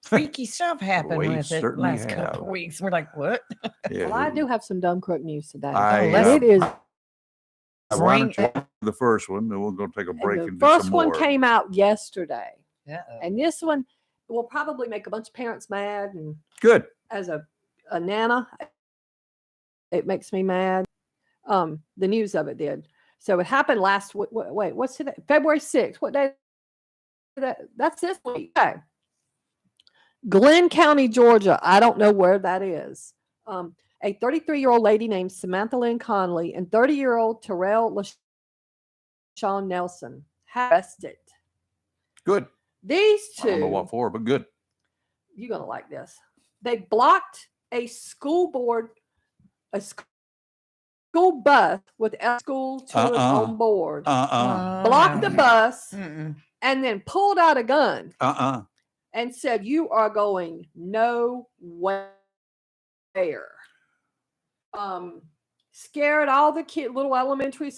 freaky stuff happened We with it certainly last couple have. of weeks. We're like, what? Yeah, Well, I do have some dumb crook news today. I, And it is. why don't you do the first one, then we'll go take a break The and do first some one more. came out yesterday. Uh-oh. And this one will probably make a bunch of parents mad. And Good. as a nana, it makes me mad. The news of it did. So it happened last week. Wait, what's today? February 6th. What day? That's this week. Okay. Glenn County, Georgia. I don't know where that is. A 33-year-old lady named Samantha Lynn Conley and 30-year-old Terrell LaShawn Nelson arrested. Good. These two. I don't know what for, but good. You're going to like this. They blocked a school bus with school children on board. Blocked the bus and then pulled out a gun and said, "You are going nowhere." Scared all the little elementary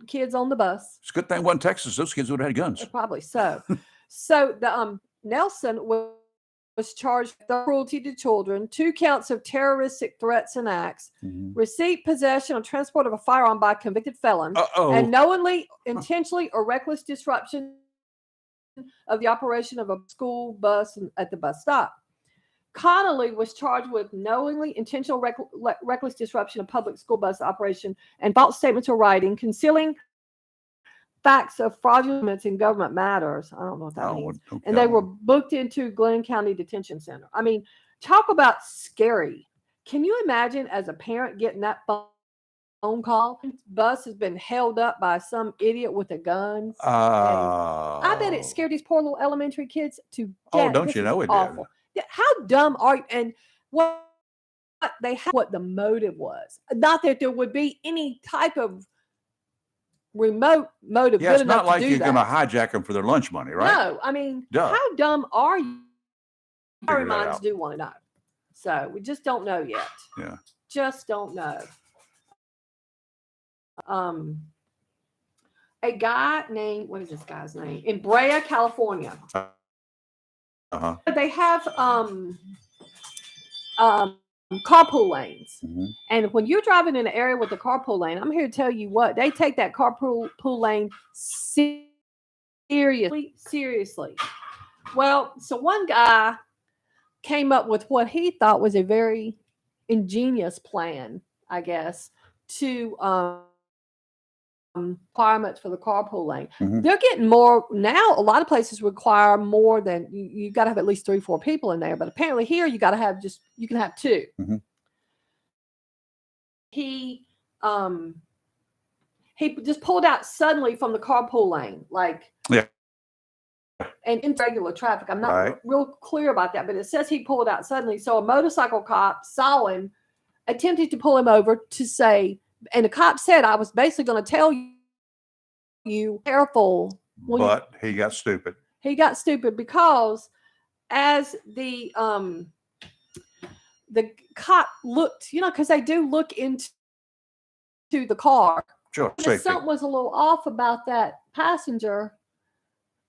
kids on the bus. It's a good thing it wasn't Texas. Those kids would have had guns. Probably so. So the Nelson was charged with cruelty to children, 2 counts of terroristic threats and acts, receipt, possession, or transport of a firearm by a convicted felon, and knowingly, intentionally, or reckless disruption of the operation of a school bus at the bus stop. Connolly was charged with knowingly, intentional, reckless disruption of public school bus operation and false statements or writing, concealing facts of fraudulence in government matters. I don't know what that means. Okay. And they were booked into Glenn County Detention Center. I mean, talk about scary. Can you imagine as a parent getting that phone call? Bus has been held up by some idiot with a gun. I bet it scared these poor little elementary kids to death. Oh, don't you know it awful. Yeah, how dumb are you? And what the motive was. Not that there would be any type of remote motive. Yeah, good it's not enough like to do you're going to that. hijack them for their lunch money, right? No, I mean, Duh. how dumb are you? Our Figure that minds out. do want to know. So we just don't know yet. Yeah. Just don't know. A guy named, what is this guy's name? In Brea, California. They have carpool lanes. And when you're driving in an area with a carpool lane, I'm here to tell you what, they take that carpool lane seriously. Well, so one guy came up with what he thought was a very ingenious plan, I guess, to requirements for the carpool lane. They're getting more now. A lot of places require more than you got to have at least 3-4 people in there, but apparently here you got to have you can have 2. He just pulled out suddenly from the carpool lane, like and in regular traffic. I'm not real clear about that, but it says he pulled out suddenly. So a motorcycle cop saw him, attempted to pull him over to say, and the cop said, "I was basically going to tell you careful." But he got stupid. He got stupid because as the cop looked, because they do look into the car. Sure, If safety. something was a little off about that passenger,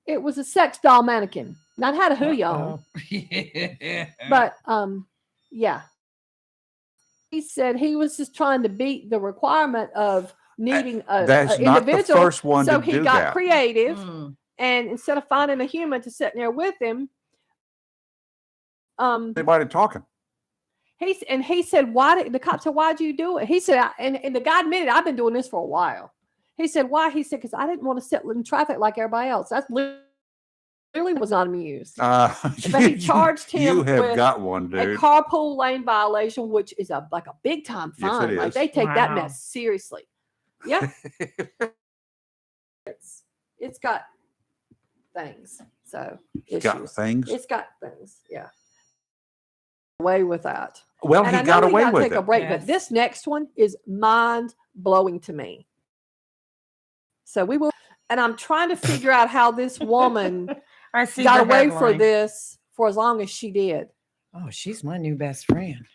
it was a sex doll mannequin. Not had a hoodie on. But yeah. He said he was just trying to beat the requirement of needing a That's not individual. the first one so to he do got that. creative, and instead of finding a human to sit there with him, Anybody talking? he said, "Why?" The cop said, "Why'd you do it?" He said, and the guy admitted, "I've been doing this for a while." He said, "Why?" He said, "Because I didn't want to sit in traffic like everybody else." That's really was not amused. But he charged him You have with got one, a dude. carpool lane violation, which is like a big time Yes, fine. it Like is. they take that Wow. mess seriously. Yeah. it's got things. So It's got issues. things? It's got things. Yeah. Away with that. Well, And he I know got we away gotta with take it. a break, but this next one is mind blowing to me. So we will, and I'm trying to figure out how this woman I see got the away for headline. this for as long as she did. Oh, she's my new best friend.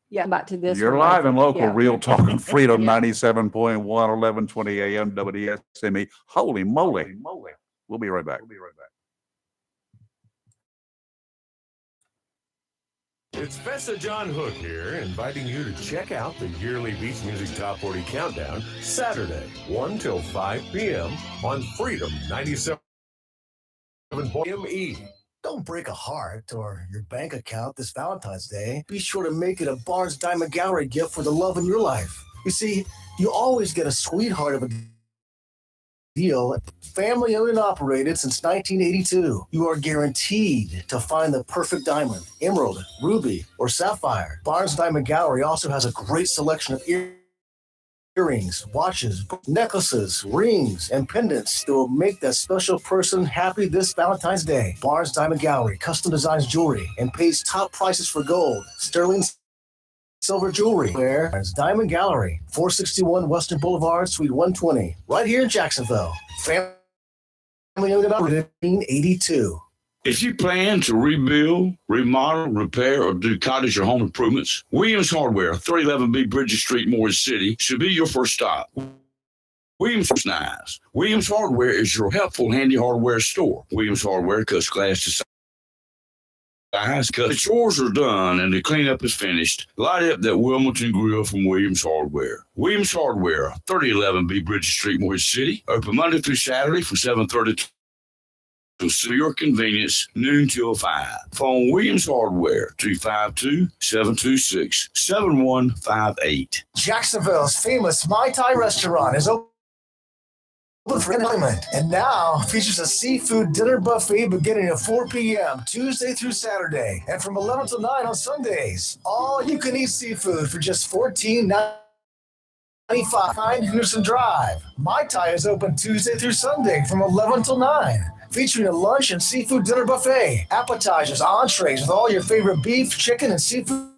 Yeah, back to this. You're one, live and Nathan. local, Yeah. real talk and freedom, Yeah. 97.1, 1120 AM, WSME. Holy moly. We'll be right back. It's Fessa John Hook here, inviting you to check out the yearly Beach Music Top 40 Countdown, Saturday, 1 till 5 p.m. on Freedom 97.7 ME. Don't break a heart or your bank account this Valentine's Day. Be sure to make it a Barnes Diamond Gallery gift for the love in your life. You see, you always get a sweetheart of a deal. Family owned and operated since 1982. You are guaranteed to find the perfect diamond, emerald, ruby, or sapphire. Barnes Diamond Gallery also has a great selection of earrings, watches, necklaces, rings, and pendants that will make that special person happy this Valentine's Day. Barnes Diamond Gallery custom designs jewelry and pays top prices for gold, sterling, silver jewelry. There's Diamond Gallery, 461 Western Boulevard, Suite 120, right here in Jacksonville. Family owned and operated 1982. If you plan to rebuild, remodel, repair, or do cottage or home improvements, Williams Hardware, 311B Bridges Street, Morris City, should be your first stop. Williams is nice. Williams Hardware is your helpful, handy hardware store. Williams Hardware cuts glass to size. The chores are done and the cleanup is finished. Light up that Wilmington grill from Williams Hardware. Williams Hardware, 3011B Bridges Street, Morris City. Open Monday through Saturday from 7:30 to your convenience, noon till 5. Phone Williams Hardware, 252-726-7158. Jacksonville's famous Mai Tai restaurant is open for entertainment and now features a seafood dinner buffet beginning at 4 p.m. Tuesday through Saturday and from 11 till 9 on Sundays. All you can eat seafood for just $14.95. Henderson Drive. Mai Tai is open Tuesday through Sunday from 11 till 9. Featuring a lunch and seafood dinner buffet, appetizers, entrees with all your favorite beef, chicken, and seafood.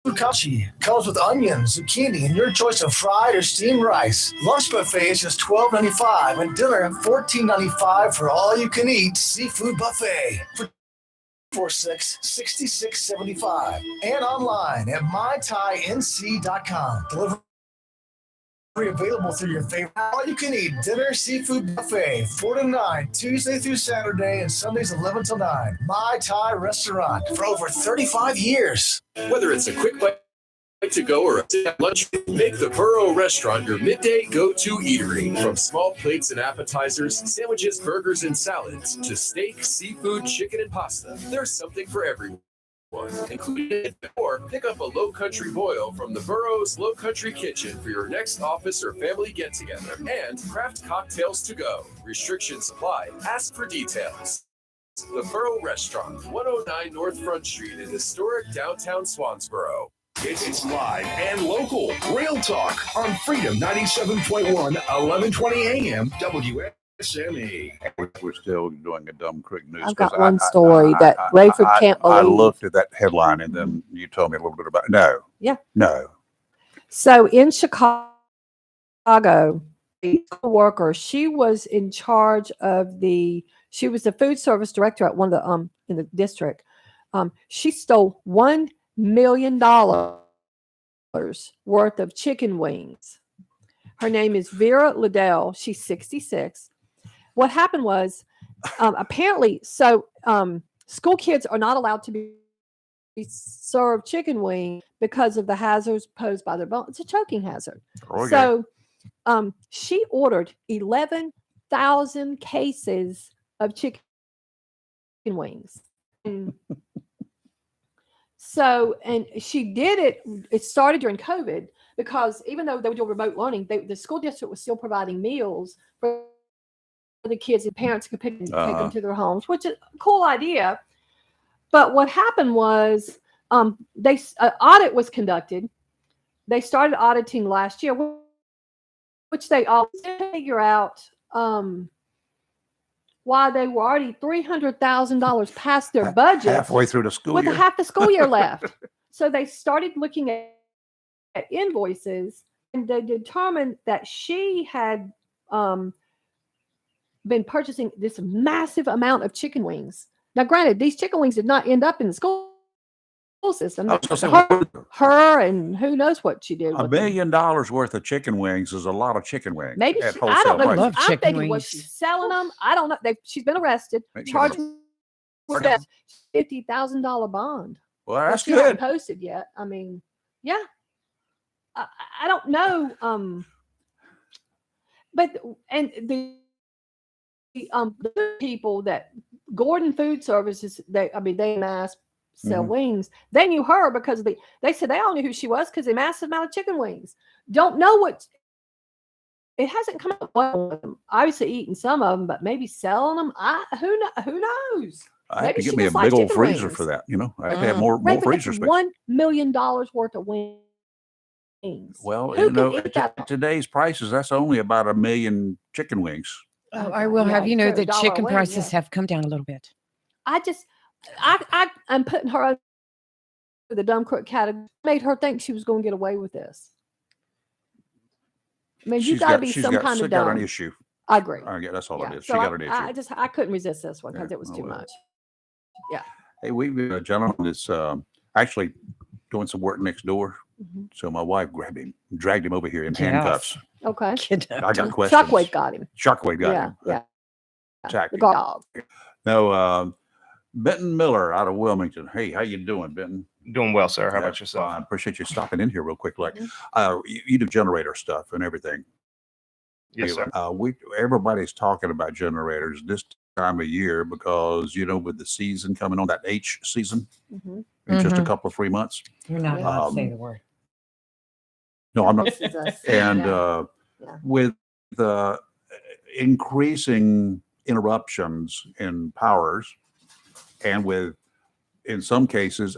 Kachi comes with onions, zucchini, and your choice of fried or steamed rice. Lunch buffet is just $12.95 and dinner $14.95 for all you can eat seafood buffet. For 46-6675 and online at mythainc.com. Delivery available through your favorite all-you-can-eat dinner seafood buffet, 4 to 9, Tuesday through Saturday, and Sundays 11 till 9. Mai Tai Restaurant for over 35 years. Whether it's a quick bite to go or a lunch, make the Burrow Restaurant your midday go-to eatery. From small plates and appetizers, sandwiches, burgers, and salads, to steak, seafood, chicken, and pasta, there's something for everyone. Including or pick up a Low Country boil from the Burroughs Low Country Kitchen for your next office or family get-together, and craft cocktails to go. Restrictions apply. Ask for details. The Burrow Restaurant, 109 North Front Street in historic downtown Swansboro. It's live and local. Real talk on Freedom 97.1, 1120 AM, WSME. We're still doing a dumb quick news. I've got one story that Rayford can't believe. I looked at that headline and then you told me a little bit about it. No. Yeah. No. So in Chicago, a worker, she was in charge of she was the food service director at one of the in the district. She stole $1 million worth of chicken wings. Her name is Vera Liddell. She's 66. What happened was, apparently, school kids are not allowed to be served chicken wing because of the hazards posed by their bone. It's a choking hazard. Oh, yeah. So she ordered 11,000 cases of chicken wings. And she did it. It started during COVID because even though they were doing remote learning, the school district was still providing meals for the kids and parents could take them to their homes, which is a cool idea. But what happened was audit was conducted. They started auditing last year, which they all figure out why they were already $300,000 past their budget halfway through the school year, with half the school year left. So they started looking at invoices, and they determined that she had been purchasing this massive amount of chicken wings. Now, granted, these chicken wings did not end up in the school system. Her and who knows what she did. $1 million worth of chicken wings is a lot of chicken wings. Maybe I don't know. I'm thinking, was she selling them? I don't know. She's been arrested, charged with a $50,000 bond. Well, but that's she hasn't good. posted yet. I mean, yeah, I don't know. But and the people that Gordon Food Services, they mass sell wings. They knew her because they said they all knew who she was because they massive amount of chicken wings. Don't know what it hasn't come up. Obviously eating some of them, but maybe selling them. Who knows? I have to Maybe get she me a just likes big old chicken freezer wings. for that. I have to have more Right, but freezer that's space. $1 million worth of wings. Well, Who can eat at that? today's prices, that's only about 1 million chicken wings. Oh, I will have you know that chicken prices have come down a little bit. I'm putting her over the dumb crook category. Made her think she was going to get away with this. I mean, you got to be some kind of dumb. Got an issue. I agree. That's all it is. So she got an issue. I couldn't resist this one because it was too much. Yeah. Hey, we have a gentleman that's actually doing some work next door. So my wife grabbed him, dragged him over here in handcuffs. Okay. I got questions. Shockwave got him. Shockwave got him. Yeah. Attacked The him. dog. No, Benton Miller out of Wilmington. Hey, how you doing, Benton? Doing well, sir. How about yourself? I appreciate you stopping in here real quick. You do generator stuff and everything. Yes, sir. Everybody's talking about generators this time of year because with the season coming on, that H season in just a couple of 3 months. You're not allowed to say the word. No, I'm not. And with the increasing interruptions in powers, and in some cases,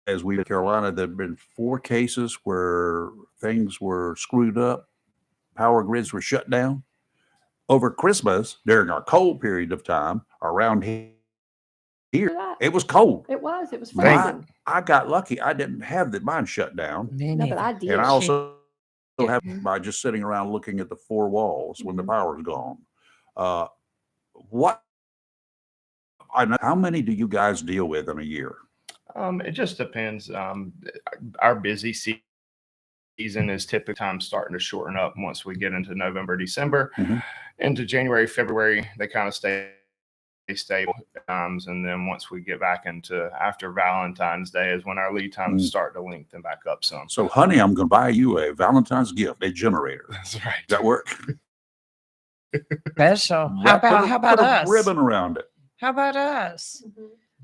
as we in Carolina, there have been 4 cases where things were screwed up, power grids were shut down over Christmas during a cold period of time around here. It was cold. It was freezing. I got lucky. I didn't have mine shut down. No, but I did. And I also have by just sitting around looking at the 4 walls when the power's gone. How many do you guys deal with in a year? It just depends. Our busy season is typically time starting to shorten up once we get into November, December. Into January, February, they kind of stay stable. And then once we get back into after Valentine's Day is when our lead times start to lengthen back up some. So, honey, I'm going to buy you a Valentine's gift, a generator. That's right. Does that work? Special. How about put us? A ribbon around it. How about us?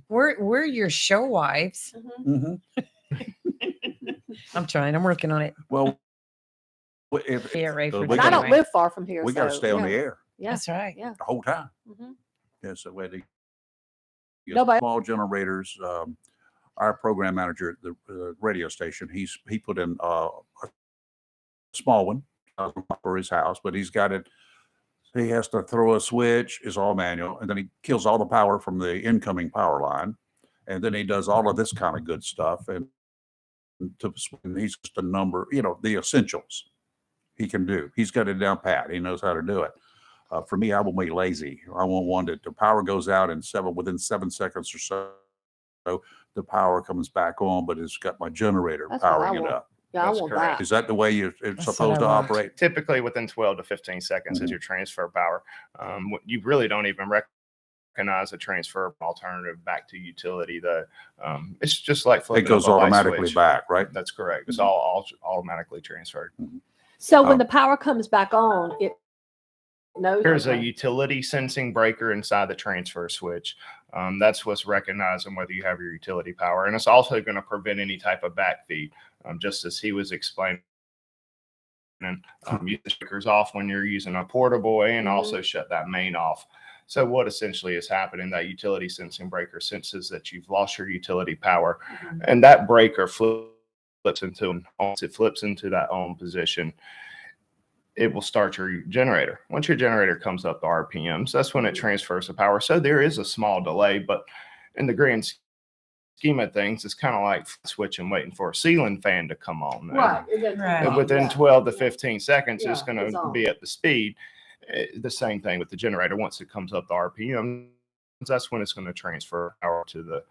We're your show wives. I'm trying. I'm working on it. Well, I don't live far from here. We got to stay on the air. Yeah. That's right. Yeah. The whole time. Yeah. So small generators. Our program manager at the radio station, he put in a small one for his house, but he's got it. He has to throw a switch. It's all manual, and then he kills all the power from the incoming power line, and then he does all of this kind of good stuff. And he's just a number, the essentials he can do. He's got it down pat. He knows how to do it. For me, I will be lazy. I want one that the power goes out within 7 seconds or so, the power comes back on, but it's got my generator powering it up. Yeah, That's I want correct. that. Is that the way it's supposed to operate? Typically within 12 to 15 seconds is your transfer power. You really don't even recognize a transfer alternative back to utility. It's just like flipping It goes a light automatically switch. back, right? That's correct. It's all automatically transferred. So when the power comes back on, it knows. There's a utility sensing breaker inside the transfer switch. That's what's recognizing whether you have your utility power. And it's also going to prevent any type of backfeed, just as he was explaining. And use the breakers off when you're using a portable and also shut that main off. So what essentially is happening, that utility sensing breaker senses that you've lost your utility power, and that breaker flips into, once it flips into that on position, it will start your generator. Once your generator comes up to RPMs, that's when it transfers the power. So there is a small delay, but in the grand scheme of things, it's kind of like switching, waiting for a ceiling fan to come on. Right. And within 12 to 15 seconds, it's going to be at the speed. The same thing with the generator. Once it comes up to RPM, that's when it's going to transfer power to the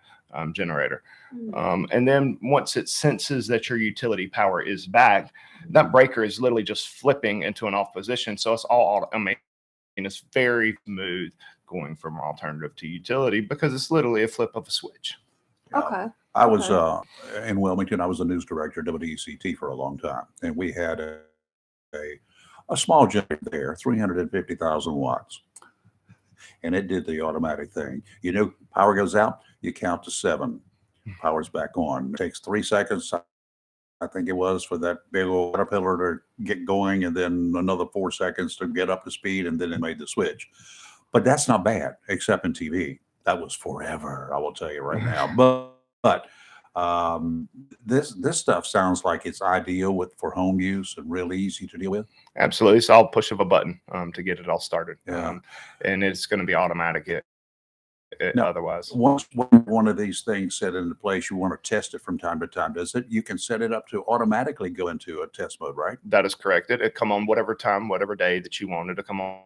generator. And then once it senses that your utility power is back, that breaker is literally just flipping into an off position. So it's all, it's very smooth going from alternative to utility because it's literally a flip of a switch. Okay. I was in Wilmington. I was a news director at WECT for a long time, and we had a small generator there, 350,000 watts, and it did the automatic thing. You know, power goes out, you count to 7, power's back on. It takes 3 seconds, I think it was, for that big old caterpillar to get going, and then another 4 seconds to get up to speed, and then it made the switch. But that's not bad, except in TV. That was forever, I will tell you right now. But this stuff sounds like it's ideal for home use and really easy to deal with. Absolutely. It's all push of a button to get it all started. Yeah. And it's going to be automatic otherwise. Once one of these things set into place, you want to test it from time to time. Does it? You can set it up to automatically go into a test mode, right? That is correct. It come on whatever time, whatever day that you want it to come on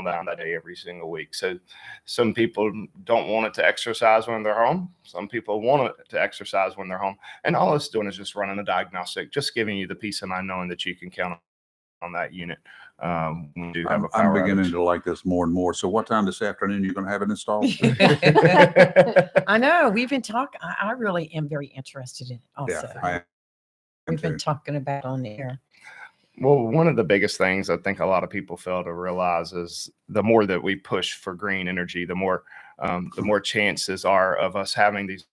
that day every single week. So some people don't want it to exercise when they're home. Some people want it to exercise when they're home. And all it's doing is just running a diagnostic, just giving you the peace of mind knowing that you can count on that unit. When you do have a power I'm beginning outage. to like this more and more. So what time this afternoon you're going to have it installed? I know. We've been talking. I really am very interested in it also. Yeah, We've been talking about it on the air. Well, one of the biggest things I think a lot of people fail to realize is the more that we push for green energy, the more chances are of us having these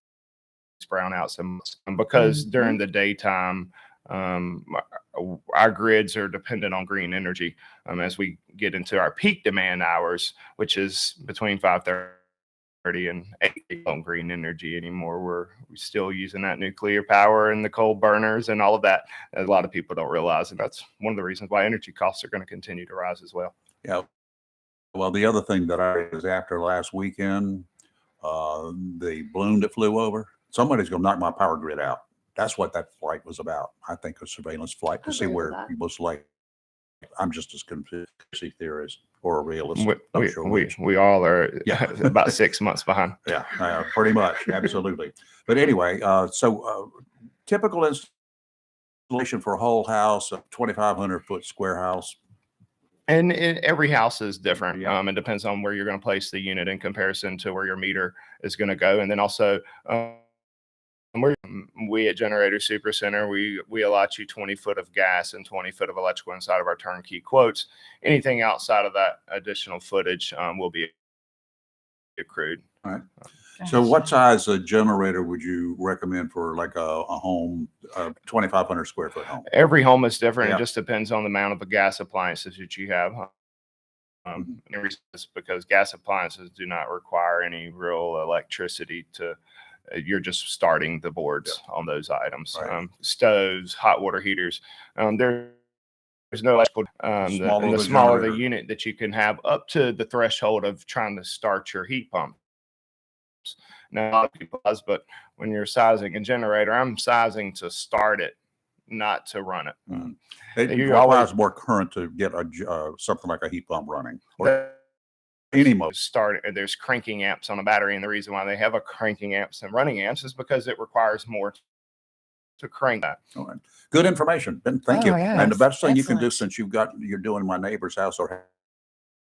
brownouts. And because during the daytime, our grids are dependent on green energy. As we get into our peak demand hours, which is between 5:30 and 8 on green energy anymore. We're still using that nuclear power and the coal burners and all of that. A lot of people don't realize, and that's one of the reasons why energy costs are going to continue to rise as well. Yeah. Well, the other thing that I was after last weekend, the balloon that flew over, somebody's going to knock my power grid out. That's what that flight was about. I think a surveillance flight to see where it was like. I'm just as conspiracy theorist or a realist. We all are Yeah. about 6 months behind. Yeah, pretty much. Absolutely. But anyway, typical installation for a whole house, a 2,500 foot square house. And every house is different. It depends on where you're going to place the unit in comparison to where your meter is going to go. And then also, we at Generator Super Center, we allot you 20 foot of gas and 20 foot of electrical inside of our turnkey quotes. Anything outside of that additional footage will be accrued. All right. So what size generator would you recommend for like a home, 2,500 square foot home? Every home is different. Yeah. It just depends on the amount of the gas appliances that you have. Because gas appliances do not require any real electricity to. You're just starting the boards on those items. Right. Stoves, hot water heaters. There's no electrical. The smaller generator. the unit that you can have, up to the threshold of trying to start your heat pump. Now, a lot of people does, but when you're sizing a generator, I'm sizing to start it, not to run it. It You requires always- more current to get something like a heat pump running. Or any mode. There's cranking amps on a battery, and the reason why they have a cranking amps and running amps is because it requires more to crank that. All right. Good information. Ben, thank you. yeah, And the best thing you can do, excellent. since you're doing my neighbor's house, or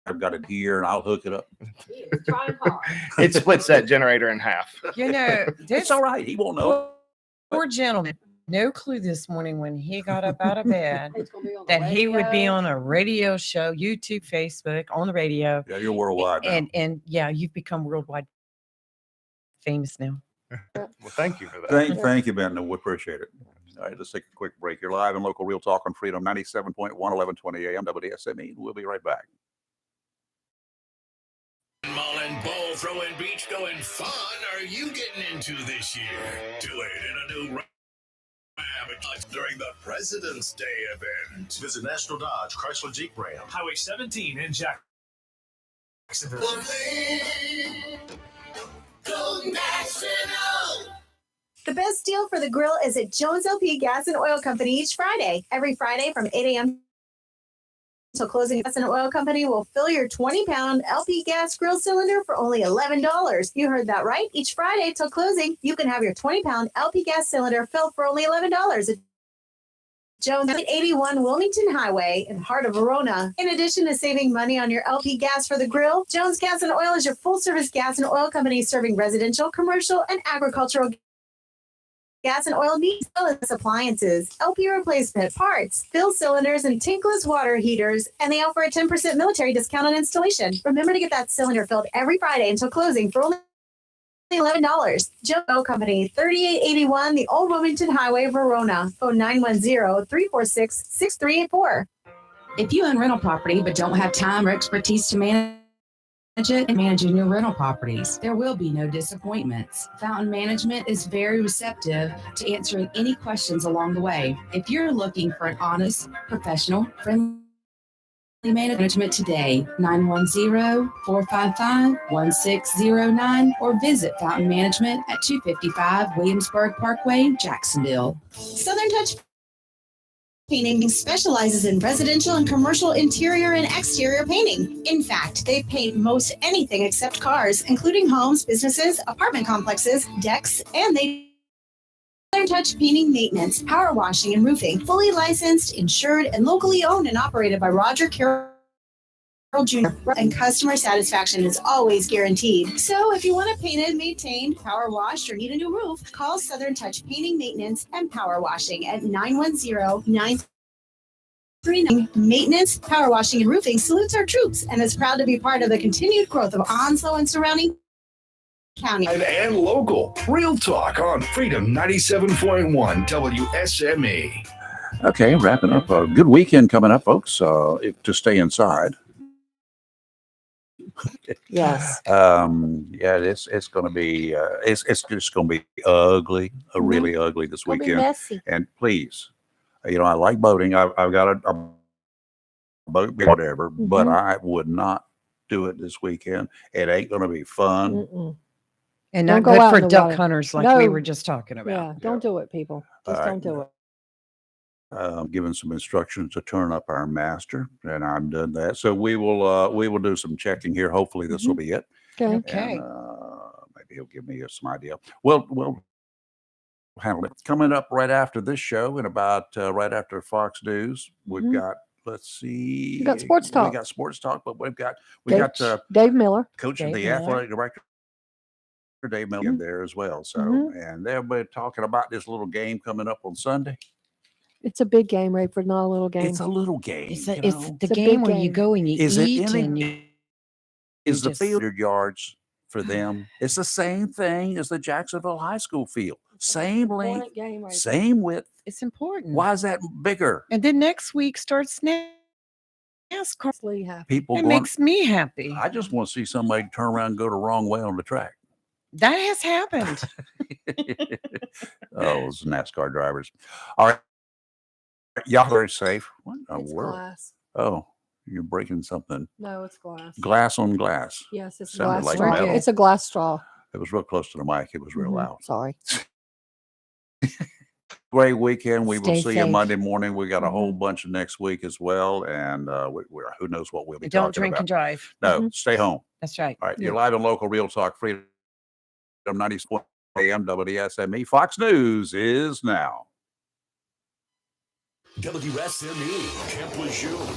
I've got it here and I'll hook it up. It splits that generator in half. You know, It's this all right. He won't know. poor gentleman, no clue this morning when he got up out of bed that he would be on a radio show, YouTube, Facebook, on the radio. Yeah, you're worldwide now. And yeah, you've become worldwide famous now. Well, thank you for that. Thank you, Ben. We appreciate it. All right, let's take a quick break. You're live in local Real Talk on Freedom 97.1, 1120 AM, WSME. We'll be right back. Mullen ball throwing, beach going fun are you getting into this year? Do it in a new during the President's Day event. Visit National Dodge Chrysler Jeep Ram, Highway 17 in Jacksonville. Go National! The best deal for the grill is at Jones LP Gas and Oil Company each Friday. Every Friday from 8 a.m. until closing, Gas and Oil Company will fill your 20-pound LP gas grill cylinder for only $11. You heard that right. Each Friday till closing, you can have your 20-pound LP gas cylinder filled for only $11 at Jones 81 Wilmington Highway in heart of Verona. In addition to saving money on your LP gas for the grill, Jones Gas and Oil is your full-service gas and oil company serving residential, commercial, and agricultural gas and oil needs, as well as appliances, LP replacement, parts, fill cylinders, and tankless water heaters. And they offer a 10% military discount on installation. Remember to get that cylinder filled every Friday until closing for only $11. Joe Company, 3881 the Old Wilmington Highway, Verona. Phone 910-346-6384. If you own rental property but don't have time or expertise to manage it and managing your rental properties, there will be no disappointments. Fountain Management is very receptive to answering any questions along the way. If you're looking for an honest, professional, friendly management today, 910-455-1609 or visit Fountain Management at 255 Williamsburg Parkway, Jacksonville. Southern Touch Painting specializes in residential and commercial interior and exterior painting. In fact, they paint most anything except cars, including homes, businesses, apartment complexes, decks, and they Southern Touch Painting Maintenance, Power Washing, and Roofing. Fully licensed, insured, and locally owned and operated by Roger Carroll Jr. And customer satisfaction is always guaranteed. So if you want it painted, maintained, power washed, or need a new roof, call Southern Touch Painting Maintenance and Power Washing at 910-939. Maintenance, Power Washing, and Roofing salutes our troops and is proud to be part of the continued growth of Onslow and surrounding county. And local. Real talk on Freedom 97.1 WSME. Okay, wrapping up. A good weekend coming up, folks. To stay inside. Yes. Yeah, it's going to be it's just going to be ugly, really ugly this It'll be weekend. messy. And please, I like boating. I've got a boat, whatever, but I would not do it this weekend. It ain't going to be fun. And Don't not go good out for in the duck water. hunters like we No. were just talking about. Yeah, don't do it, people. Just All right. don't do it. Given some instructions to turn up our master, and I've done that. So we will do some checking here. Hopefully, this will be it. Okay. Okay. And, maybe he'll give me some idea. Well, we'll handle it. Coming up right after this show, and about right after Fox News, we've got. Let's see. We got sports talk. We got sports talk, but we got Dave Miller. coach of Dave the Miller. athletic director, Dave Miller, there as well. So, and they'll be talking about this little game coming up on Sunday. It's a big game, Rayford, not a little game. It's a little game. It's you the know? It's a game big where you game. go and you Is it eat any- and you Is the just- field 100 yards for them? It's the same thing as the Jacksonville High School field. Same length, Important game, Rayford. same width. it's important. Why is that bigger? And then next week starts NASCAR. Lee happy. People It going, makes me happy. I just want to see somebody turn around and go the wrong way on the track. That has happened. Oh, those NASCAR drivers. All right. Y'all very safe. What in the It's world? glass. Oh, you're breaking something. No, it's glass. Glass on glass. Yes, it's a Sounded glass like straw. metal. It's a glass straw. It was real close to the mic. It was real loud. Sorry. Great weekend. We will Stay see you safe. Monday morning. We got a whole bunch of next week as well. And who knows what we'll be Don't talking drink about. and drive. No, stay home. That's right. All right. You're live and local, Real Talk, Freedom 94 AM, WSME. Fox News is now. WSME, Camp Lejeune.